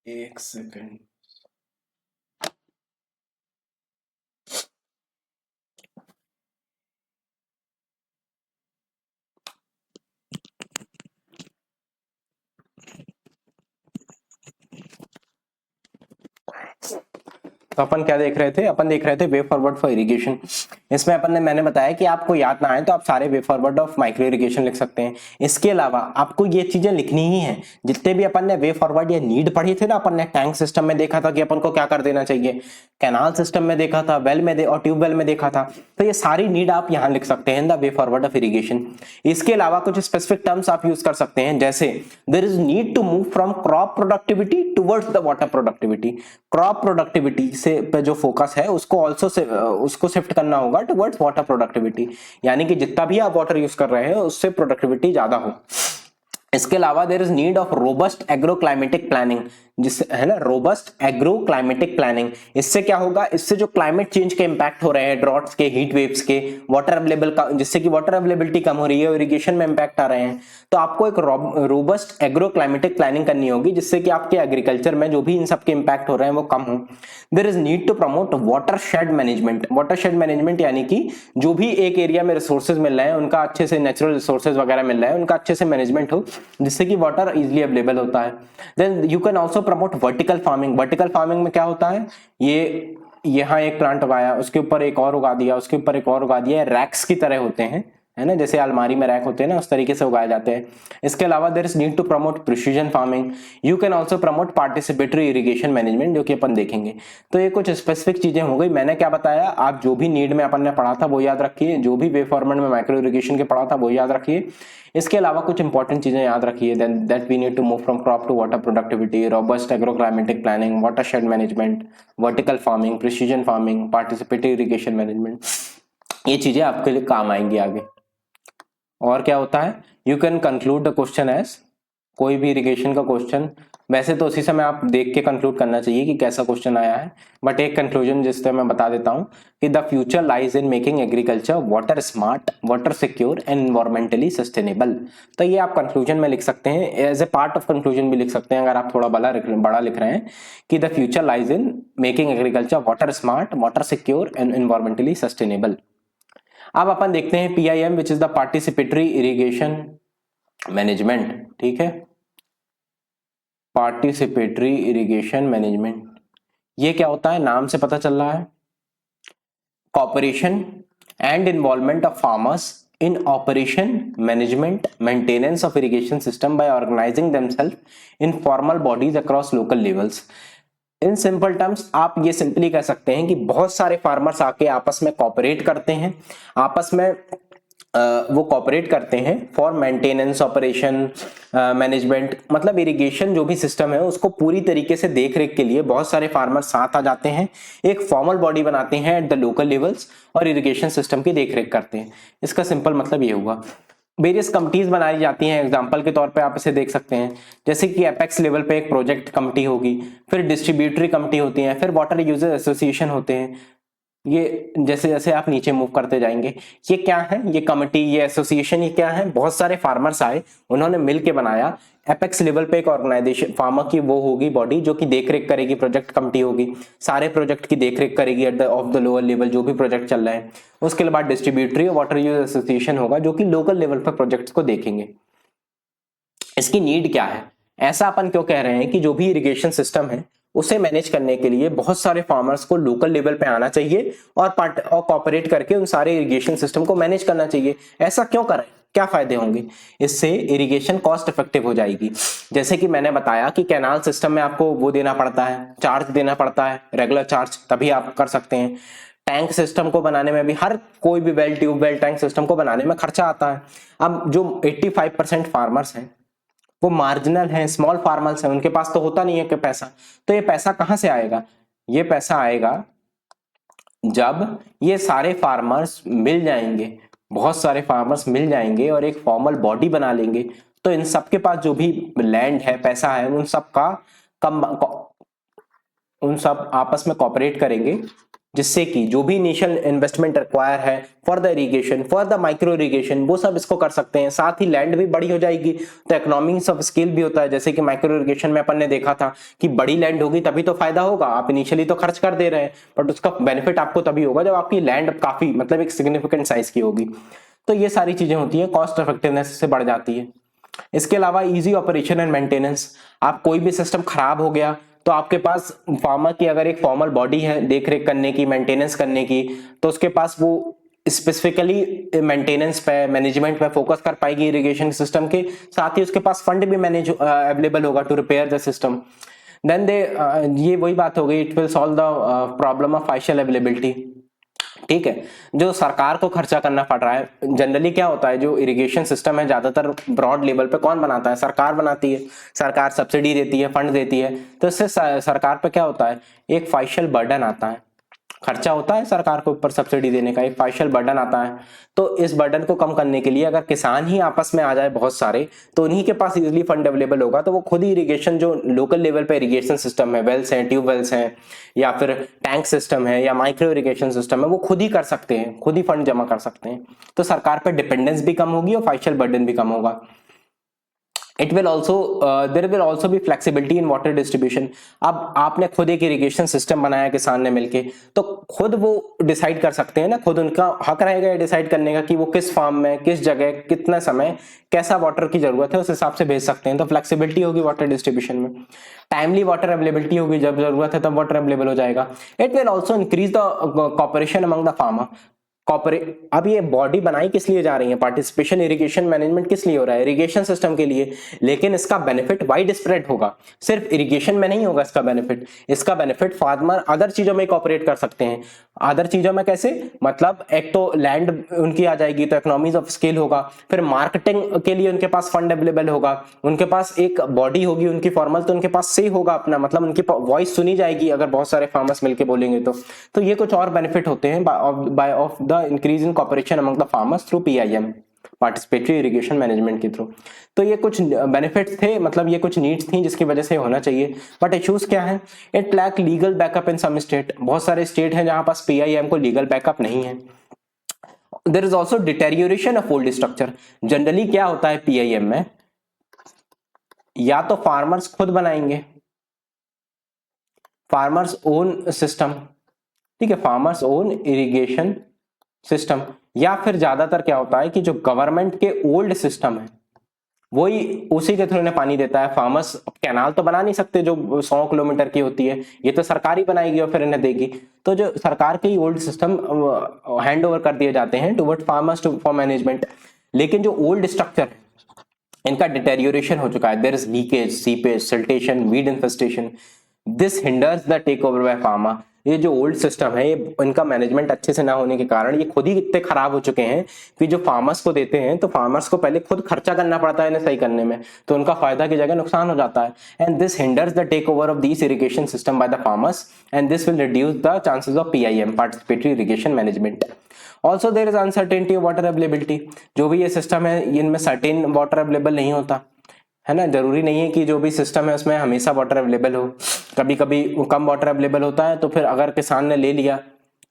S1: एक सेकंड। तो अपन क्या देख रहे थे? अपन देख रहे थे वे फॉरवर्ड फॉर इरिगेशन। इसमें अपन ने मैंने बताया कि आपको याद ना आए तो आप सारे वे फॉरवर्ड ऑफ माइक्रो इरिगेशन लिख सकते हैं। इसके अलावा आपको ये चीजें लिखनी ही है, जितने भी अपन ने वे फॉरवर्ड या नीड पढ़ी थी ना, अपन ने टैंक सिस्टम में देखा था कि अपन को क्या कर देना चाहिए, कैनाल सिस्टम में देखा था, वेल में और ट्यूबवेल में देखा था, तो ये सारी नीड आप यहाँ लिख सकते हैं the way forward of irrigation. इसके अलावा कुछ स्पेसिफिक टर्म्स आप यूज कर सकते हैं, जैसे there is need to move from crop productivity towards the water productivity. Crop productivity से पे जो फोकस है उसको ऑल्सो उसको शिफ्ट करना होगा टुवर्ड्स वाटर प्रोडक्टिविटी, यानी कि जितना भी आप वाटर यूज कर रहे हैं उससे प्रोडक्टिविटी ज्यादा हो। इसके अलावा there is need of robust agro climatic planning, जिससे है ना रोबस्ट एग्रो क्लाइमेटिक प्लानिंग। इससे क्या होगा, इससे जो क्लाइमेट चेंज के इंपैक्ट हो रहे हैं, ड्रॉट्स के, हीट वेव्स के, वाटर अवेलेबल का, जिससे कि वाटर अवेलेबिलिटी कम हो रही है और इरिगेशन में इंपैक्ट आ रहे हैं, तो आपको एक रोबस्ट एग्रो क्लाइमेटिक प्लानिंग करनी होगी जिससे कि आपके एग्रीकल्चर में जो भी इन सब के इंपैक्ट हो रहे हैं वो कम हो। There is need to promote watershed management. Watershed management यानी कि जो भी एक एरिया में रिसोर्सेज मिल रहे हैं उनका अच्छे से, नेचुरल रिसोर्सेज वगैरह मिल रहे हैं उनका अच्छे से मैनेजमेंट हो, जिससे कि वाटर इजीली अवेलेबल होता है। Then you can also promote vertical farming. Vertical farming में क्या होता है, ये यहाँ एक प्लांट उगाया, उसके ऊपर एक और उगा दिया, उसके ऊपर एक और उगा दिया, रैक्स की तरह होते हैं, है ना, जैसे अलमारी में रैक होते हैं ना, उस तरीके से उगाए जाते हैं। इसके अलावा there is need to promote precision farming. You can also promote participatory irrigation management, जो कि अपन देखेंगे। तो ये कुछ स्पेसिफिक चीजें हो गई। मैंने क्या बताया, आप जो भी नीड में अपन ने पढ़ा था वो याद रखिए, जो भी वे फॉर्मेट में माइक्रो इरिगेशन के पढ़ा था वो याद रखिए। इसके अलावा कुछ इंपॉर्टेंट चीजें याद रखिए, that we need to move from crop to water productivity, robust agro climatic planning, watershed management, vertical farming, precision farming, participatory irrigation management. ये चीजें आपके लिए काम आएंगी आगे। और क्या होता है, you can conclude the question as, कोई भी इरिगेशन का क्वेश्चन वैसे तो उसी समय आप देख के कंक्लूड करना चाहिए कि कैसा क्वेश्चन आया है, बट एक कंक्लूजन जिससे मैं बता देता हूं कि the future lies in making agriculture water smart, water secure and environmentally sustainable. तो ये आप कंक्लूजन में लिख सकते हैं, as a part of conclusion भी लिख सकते हैं अगर आप थोड़ा बड़ा लिख रहे हैं कि the future lies in making agriculture water smart, water secure and environmentally sustainable. अब अपन देखते हैं PIM which is the participatory irrigation management. ठीक है, पार्टिसिपेटरी इरिगेशन मैनेजमेंट, ये क्या होता है, नाम से पता चल रहा है, cooperation and involvement of farmers in operation, management, maintenance of irrigation system by organizing themselves in formal bodies across local levels। In simple terms आप ये सिंपली कह सकते हैं कि बहुत सारे फार्मर्स आके आपस में कॉपरेट करते हैं, आपस में वो कॉपरेट करते हैं फॉर मेंटेनेंस, ऑपरेशन, मैनेजमेंट, मतलब इरिगेशन जो भी सिस्टम है उसको पूरी तरीके से देख रेख के लिए बहुत सारे फार्मर साथ आ जाते हैं, एक फॉर्मल बॉडी बनाते हैं एट द लोकल लेवल्स और इरिगेशन सिस्टम की देख रेख करते हैं। इसका सिंपल मतलब ये हुआ। वेरियस कमिटीज बनाई जाती हैं, एग्जांपल के तौर पे आप इसे देख सकते हैं, जैसे कि एपेक्स लेवल पे एक प्रोजेक्ट कमिटी होगी, फिर डिस्ट्रीब्यूटरी कमिटी होती है, फिर वाटर यूजर एसोसिएशन होते हैं। ये जैसे जैसे आप नीचे मूव करते जाएंगे, ये क्या है, ये कमिटी, ये एसोसिएशन, ये क्या है, बहुत सारे फार्मर्स आए, उन्होंने मिलके बनाया। एपेक्स लेवल पे एक ऑर्गेनाइजेशन फार्मर की वो होगी बॉडी जो कि देखरेख करेगी, प्रोजेक्ट कमिटी होगी, सारे प्रोजेक्ट की देखरेख करेगी at the of the lower level जो भी प्रोजेक्ट चल रहे हैं। उसके बाद डिस्ट्रीब्यूटरी और वाटर यूजर एसोसिएशन होगा जो कि लोकल लेवल पर प्रोजेक्ट्स को देखेंगे। इसकी नीड क्या है, ऐसा अपन क्यों कह रहे हैं कि जो भी इरिगेशन सिस्टम है उसे मैनेज करने के लिए बहुत सारे फार्मर्स को लोकल लेवल पे आना चाहिए और कोऑपरेट करके उन सारे इरिगेशन सिस्टम को मैनेज करना चाहिए। ऐसा क्यों करें, क्या फायदे होंगे, इससे इरिगेशन कॉस्ट इफेक्टिव हो जाएगी। जैसे कि मैंने बताया कि कैनाल सिस्टम में आपको वो देना पड़ता है, चार्ज देना पड़ता है, रेगुलर चार्ज, तभी आप कर सकते हैं। टैंक सिस्टम को बनाने में भी, हर कोई भी वेल, ट्यूबवेल, टैंक सिस्टम को बनाने में खर्चा आता है। अब जो 85% फार्मर्स हैं वो मार्जिनल हैं, स्मॉल फार्मर्स हैं, उनके पास तो होता नहीं है कि पैसा, तो ये पैसा कहां से आएगा, ये पैसा आएगा जब ये सारे फार्मर्स मिल जाएंगे, बहुत सारे फार्मर्स मिल जाएंगे और एक फॉर्मल बॉडी बना लेंगे, तो इन सब के पास जो भी लैंड है, पैसा है, उन सब का उन सब आपस में कॉपरेट करेंगे, जिससे कि जो भी इनिशियल इन्वेस्टमेंट रिक्वायर है for the irrigation, for the micro irrigation, वो सब इसको कर सकते हैं। साथ ही लैंड भी बड़ी हो जाएगी तो इकोनॉमिक्स ऑफ स्केल भी होता है। जैसे कि माइक्रो इरिगेशन में अपन ने देखा था कि बड़ी लैंड होगी तभी तो फायदा होगा, आप इनिशियली तो खर्च कर दे रहे हैं बट उसका बेनिफिट आपको तभी होगा जब आपकी लैंड काफी, मतलब एक सिग्निफिकेंट साइज की होगी। तो ये सारी चीजें होती है, कॉस्ट इफेक्टिवनेस से बढ़ जाती है। इसके अलावा इजी ऑपरेशन एंड मेंटेनेंस, आप कोई भी सिस्टम खराब हो गया तो आपके पास फार्मर की अगर एक फॉर्मल बॉडी है देखरेख करने की, मेंटेनेंस करने की, तो उसके पास वो स्पेसिफिकली मेंटेनेंस पे, मैनेजमेंट पे फोकस कर पाएगी इरिगेशन सिस्टम के, साथ ही उसके पास फंड भी मैनेज अवेलेबल होगा to repair the system. Then ये वही बात हो गई, it will solve the problem of financial availability. ठीक है, जो सरकार को खर्चा करना पड़ रहा है, जनरली क्या होता है, जो इरिगेशन सिस्टम है ज्यादातर ब्रॉड लेवल पे कौन बनाता है, सरकार बनाती है, सरकार सब्सिडी देती है, फंड देती है, तो इससे सरकार पे क्या होता है, एक फाइनेंशियल बर्डन आता है, खर्चा होता है सरकार को ऊपर सब्सिडी देने का, एक फाइनेंशियल बर्डन आता है। तो इस बर्डन को कम करने के लिए अगर किसान ही आपस में आ जाए बहुत सारे, तो उन्हीं के पास इजीली फंड अवेलेबल होगा, तो वो खुद ही इरिगेशन, जो लोकल लेवल पे इरिगेशन सिस्टम है, वेल्स हैं, ट्यूबवेल्स हैं, या फिर टैंक सिस्टम है, या माइक्रो इरिगेशन सिस्टम है, वो खुद ही कर सकते हैं, खुद ही फंड जमा कर सकते हैं। तो सरकार पर डिपेंडेंस भी कम होगी और फाइनेंशियल बर्डन भी कम होगा। It will also there will also be flexibility in water distribution। अब आपने खुद एक इरिगेशन सिस्टम बनाया किसान ने मिलके, तो खुद वो डिसाइड कर सकते हैं ना, खुद उनका हक रहेगा डिसाइड करने का कि वो किस फार्म में, किस जगह, कितना समय, कैसा वाटर की जरूरत है, उस हिसाब से भेज सकते हैं। तो फ्लेक्सिबिलिटी होगी वाटर डिस्ट्रीब्यूशन में, टाइमली वाटर अवेलेबिलिटी होगी, जब जरूरत है तब वाटर अवेलेबल हो जाएगा। It will also increase the cooperation among the farmer. अब ये बॉडी बनाई किस लिए जा रही है, पार्टिसिपेशन इरिगेशन मैनेजमेंट किस लिए हो रहा है, इरिगेशन सिस्टम के लिए, लेकिन इसका बेनिफिट वाइड स्प्रेड होगा, सिर्फ इरिगेशन में नहीं होगा इसका बेनिफिट। इसका बेनिफिट फार्मर अदर चीजों में कॉपरेट कर सकते हैं। अदर चीजों में कैसे, मतलब एक तो लैंड उनकी आ जाएगी तो इकोनॉमीज ऑफ स्केल होगा, फिर मार्केटिंग के लिए उनके पास फंड अवेलेबल होगा, उनके पास एक बॉडी होगी उनकी फॉर्मल, तो उनके पास से होगा अपना, मतलब उनकी वॉइस सुनी जाएगी अगर बहुत सारे फार्मर्स मिलकर बोलेंगे तो ये कुछ और बेनिफिट होते हैं by of the increase in cooperation among the farmers through PIM। Participatory irrigation management के थ्रू। तो ये कुछ बेनिफिट्स थे, मतलब ये कुछ नीड्स थी जिसकी वजह से होना चाहिए। बट इश्यूज क्या है? It lack legal backup in some state. बहुत सारे स्टेट हैं जहां पास पीआईएम को लीगल बैकअप नहीं है। There is also deterioration of old structure. Generally क्या होता है पीआईएम में, या तो फार्मर्स खुद बनाएंगे, फार्मर्स ओन सिस्टम, ठीक है, फार्मर्स ओन इरिगेशन सिस्टम, या फिर ज्यादातर क्या होता है कि जो गवर्नमेंट के ओल्ड सिस्टम है वही उसी के थ्रू इन्हें पानी देता है। फार्मर्स कैनाल तो बना नहीं सकते जो 100 किलोमीटर की होती है, ये तो सरकार ही बनाएगी और फिर इन्हें देगी। तो जो सरकार के ही ओल्ड सिस्टम हैंड ओवर कर दिए जाते हैं टुवर्ड फार्मर्स फॉर मैनेजमेंट। लेकिन जो ओल्ड स्ट्रक्चर है इनका डिटेरियोरेशन हो चुका है, there is leakage, seepage, siltation, weed infestation, this hinders the take over by farmer. ये जो ओल्ड सिस्टम है ये इनका मैनेजमेंट अच्छे से ना होने के कारण ये खुद ही इतने खराब हो चुके हैं कि जो फार्मर्स को देते हैं तो फार्मर्स को पहले खुद खर्चा करना पड़ता है इन्हें सही करने में, तो उनका फायदा की जगह नुकसान हो जाता है। And this hinders the take over of this irrigation system by the farmers and this will reduce the chances of PIM, participatory irrigation management. Also there is uncertainty of water availability. जो भी ये सिस्टम है इनमें सर्टेन वाटर अवेलेबल नहीं होता है ना। जरूरी नहीं है कि जो भी सिस्टम है उसमें हमेशा वाटर अवेलेबल हो, कभी कभी कम वाटर अवेलेबल होता है। तो फिर अगर किसान ने ले लिया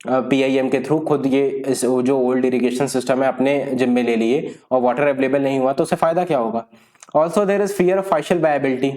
S1: पीआईएम के थ्रू खुद ये जो ओल्ड इरिगेशन सिस्टम है अपने जिम्मे ले लिए और वाटर अवेलेबल नहीं हुआ तो उसे फायदा क्या होगा? Also there is fear of financial viability,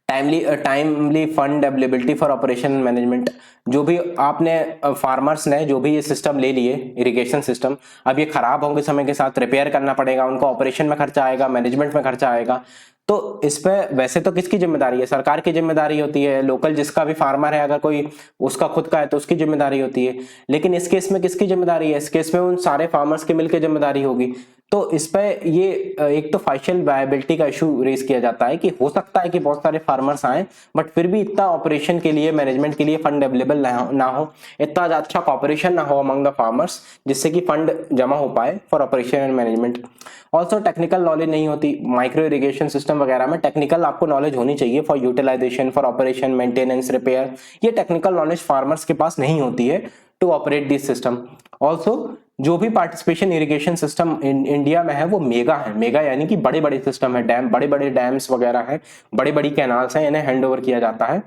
S1: timely fund availability for operation and management. जो भी आपने फार्मर्स ने जो भी ये सिस्टम ले लिए इरिगेशन सिस्टम, अब ये खराब होंगे समय के साथ, रिपेयर करना पड़ेगा, उनको ऑपरेशन में खर्चा आएगा, मैनेजमेंट में खर्चा आएगा। तो इस पे वैसे तो किसकी जिम्मेदारी है? सरकार की जिम्मेदारी होती है, लोकल जिसका भी फार्मर है अगर कोई उसका खुद का है तो उसकी जिम्मेदारी होती है। लेकिन इस केस में किसकी जिम्मेदारी है? इस केस में उन सारे फार्मर्स की मिलकर जिम्मेदारी होगी। तो इस पे ये एक तो फाइनेंशियल वायबिलिटी का इशू रेज किया जाता है कि हो सकता है कि बहुत सारे फार्मर्स आए बट फिर भी इतना ऑपरेशन के लिए, मैनेजमेंट के लिए फंड अवेलेबल ना हो, इतना अच्छा कॉपरेशन ना हो अमंग द फार्मर्स जिससे कि फंड जमा हो पाए for operation and management. Also technical knowledge नहीं होती। माइक्रो इरिगेशन सिस्टम वगैरह में टेक्निकल आपको नॉलेज होनी चाहिए for utilization, for operation, maintenance, repair. ये टेक्निकल नॉलेज फार्मर्स के पास नहीं होती है to operate this system. Also जो भी पार्टिसिपेशन इरिगेशन सिस्टम इंडिया में है वो मेगा है। मेगा यानी कि बड़े बड़े सिस्टम है, डैम, बड़े बड़े डैम्स वगैरह है, बड़ी बड़ी कैनाल्स हैं, इन्हें हैंड ओवर किया जाता है।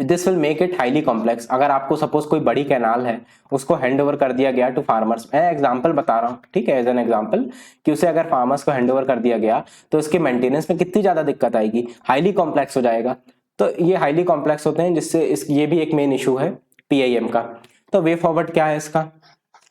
S1: This will make it highly complex. अगर आपको सपोज कोई बड़ी कैनाल है उसको हैंड ओवर कर दिया गया टू फार्मर्स, मैं एग्जांपल बता रहा हूँ, ठीक है, एज एन एग्जांपल, कि उसे अगर फार्मर्स को हैंड ओवर कर दिया गया तो उसके मेंटेनेंस में कितनी ज्यादा दिक्कत आएगी, हाईली कॉम्प्लेक्स हो जाएगा। तो ये हाईली कॉम्प्लेक्स होते हैं जिससे ये भी एक मेन इशू है पीआईएम का। तो वे फॉरवर्ड क्या है इसका?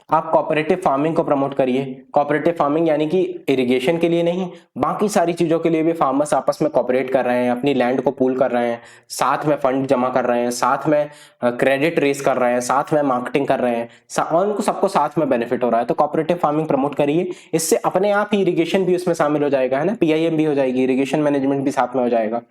S1: आप कोऑपरेटिव फार्मिंग को प्रमोट करिए। कोऑपरेटिव फार्मिंग यानी कि इरिगेशन के लिए नहीं, बाकी सारी चीजों के लिए भी फार्मर्स आपस में कोऑपरेट कर रहे हैं, अपनी लैंड को पूल कर रहे हैं, साथ में फंड जमा कर रहे हैं, साथ में क्रेडिट रेस कर रहे हैं, साथ में मार्केटिंग कर रहे हैं और उनको सबको साथ में बेनिफिट हो रहा है। तो कोऑपरेटिव फार्मिंग प्रमोट करिए, इससे अपने आप ही इरिगेशन भी उसमें शामिल हो जाएगा, है ना, पीआईएम भी हो जाएगी, इरिगेशन मैनेजमेंट भी साथ में हो जाएगा।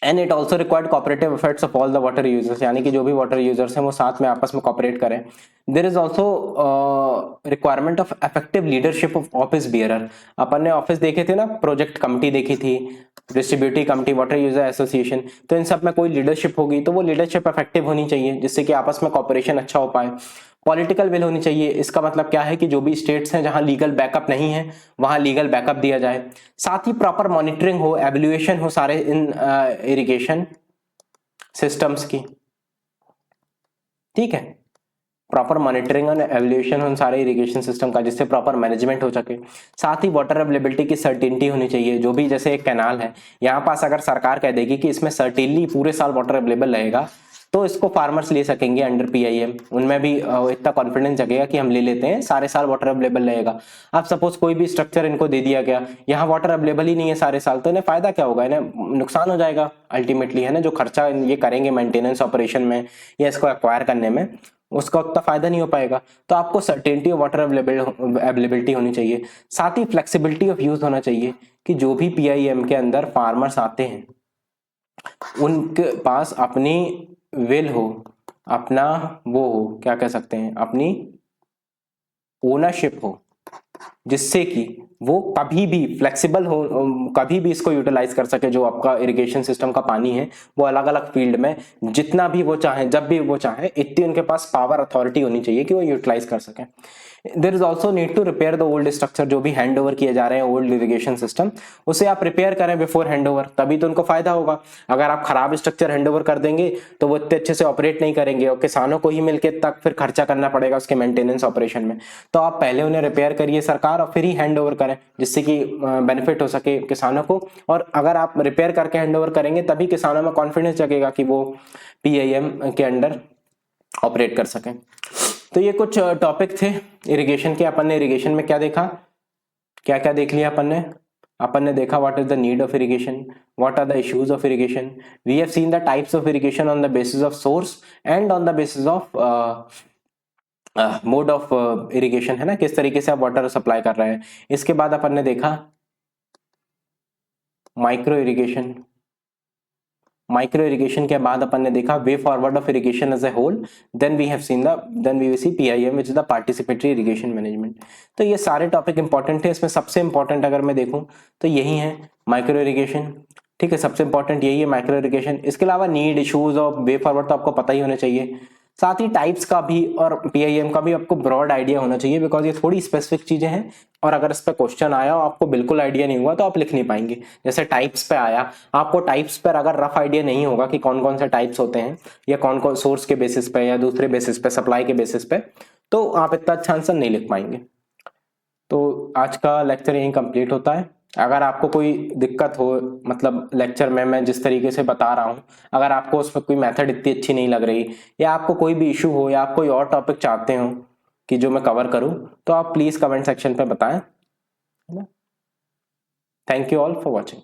S1: And it also required cooperative efforts of all the water users, यानी कि जो भी वाटर यूजर्स हैं वो साथ में आपस में कोऑपरेट करें। There is also requirement of effective leadership of office bearer. अपन ने ऑफिस देखे थे ना, प्रोजेक्ट कमिटी देखी थी, distributive committee, water user association, तो इन सब में कोई लीडरशिप होगी तो वो लीडरशिप इफेक्टिव होनी चाहिए जिससे कि आपस में कॉपरेशन अच्छा हो पाए। पॉलिटिकल विल होनी चाहिए। इसका मतलब क्या है कि जो भी स्टेट्स हैं जहां लीगल बैकअप नहीं है वहां लीगल बैकअप दिया जाए। साथ ही प्रॉपर मॉनिटरिंग हो, एवल्यूएशन हो सारे इन इरिगेशन सिस्टम्स की, ठीक है, प्रॉपर मॉनिटरिंग और एवल्यूएशन हो सारे इरिगेशन सिस्टम का जिससे प्रॉपर मैनेजमेंट हो सके। साथ ही वाटर अवेलेबिलिटी की सर्टेनिटी होनी चाहिए। जो भी जैसे एक कैनाल है यहाँ पास अगर सरकार कह देगी कि इसमें सर्टेनली पूरे साल वाटर अवेलेबल रहेगा तो इसको फार्मर्स ले सकेंगे अंडर पीआईएम, उनमें भी इतना कॉन्फिडेंस जगेगा कि हम ले लेते हैं, सारे साल वाटर अवेलेबल रहेगा। अब सपोज कोई भी स्ट्रक्चर इनको दे दिया गया, यहाँ वाटर अवेलेबल ही नहीं है सारे साल, तो इन्हें फायदा क्या होगा? इन्हें नुकसान हो जाएगा अल्टीमेटली, है ना। जो खर्चा ये करेंगे मेंटेनेंस ऑपरेशन में या इसको एक्वायर करने में उसका उतना फायदा नहीं हो पाएगा। तो आपको सर्टेनिटी ऑफ वाटर अवेलेबिलिटी होनी चाहिए। साथ ही फ्लेक्सिबिलिटी ऑफ यूज होना चाहिए कि जो भी पीआईएम के अंदर फार्मर्स आते हैं उनके पास अपनी विल हो, अपना वो हो, क्या कह सकते हैं, अपनी ओनरशिप हो, जिससे कि वो कभी भी फ्लेक्सिबल हो, कभी भी इसको यूटिलाइज कर सके। जो आपका इरिगेशन सिस्टम का पानी है वो अलग अलग फील्ड में जितना भी वो चाहे, जब भी वो चाहे, इतनी उनके पास पावर अथॉरिटी होनी चाहिए कि वो यूटिलाइज कर सके। There is also need to repair the old structure, जो भी हैंड ओवर किए जा रहे हैं ओल्ड इरिगेशन सिस्टम, उसे आप रिपेयर करें बिफोर हैंड ओवर, तभी तो उनको फायदा होगा। अगर आप खराब स्ट्रक्चर हैंड ओवर कर देंगे तो वो इतने अच्छे से ऑपरेट नहीं करेंगे और किसानों को ही मिलकर तक फिर खर्चा करना पड़ेगा उसके मेंटेनेंस ऑपरेशन में। तो आप पहले उन्हें रिपेयर करिए सरकार और फिर ही हैंड ओवर करें, जिससे कि बेनिफिट हो सके किसानों को। और अगर आप रिपेयर करके हैंड ओवर करेंगे तभी किसानों में कॉन्फिडेंस जगेगा कि वो PIM के अंडर ऑपरेट कर सकें। तो ये कुछ टॉपिक थे इरिगेशन के। अपन ने इरिगेशन में क्या देखा, क्या क्या देख लिया अपन ने देखा what is the need of irrigation, what are the issues of irrigation, we have seen the types of irrigation on the basis of source and on the basis of mode of irrigation, है ना, किस तरीके से आप वाटर सप्लाई कर रहे हैं। इसके बाद अपन ने देखा माइक्रो इरिगेशन। माइक्रो इरिगेशन के बाद अपन ने देखा way forward of irrigation as a whole, then we will see PIM which is the participatory irrigation management. तो ये सारे टॉपिक इंपॉर्टेंट है। इसमें सबसे इंपॉर्टेंट अगर मैं देखूं तो यही है माइक्रो इरिगेशन, ठीक है, सबसे इंपॉर्टेंट यही है माइक्रो इरिगेशन। इसके अलावा नीड, इश्यूज और वे फॉरवर्ड तो आपको पता ही होना चाहिए, साथ ही टाइप्स का भी और PIM का भी आपको ब्रॉड आइडिया होना चाहिए, बिकॉज ये थोड़ी स्पेसिफिक चीजें हैं और अगर इस पर क्वेश्चन आया और आपको बिल्कुल आइडिया नहीं हुआ तो आप लिख नहीं पाएंगे। जैसे टाइप्स पे आया, आपको टाइप्स पर अगर रफ आइडिया नहीं होगा कि कौन कौन से टाइप्स होते हैं या कौन कौन सोर्स के बेसिस पे या दूसरे बेसिस पे, सप्लाई के बेसिस पे, तो आप इतना अच्छा आंसर नहीं लिख पाएंगे। तो आज का लेक्चर यहीं कंप्लीट होता है। अगर आपको कोई दिक्कत हो, मतलब लेक्चर में मैं जिस तरीके से बता रहा हूँ, अगर आपको उसमें कोई मेथड इतनी अच्छी नहीं लग रही या आपको कोई भी इशू हो या आप कोई और टॉपिक चाहते हो कि जो मैं कवर करूँ, तो आप प्लीज कमेंट सेक्शन पे बताएं। Thank you all for watching.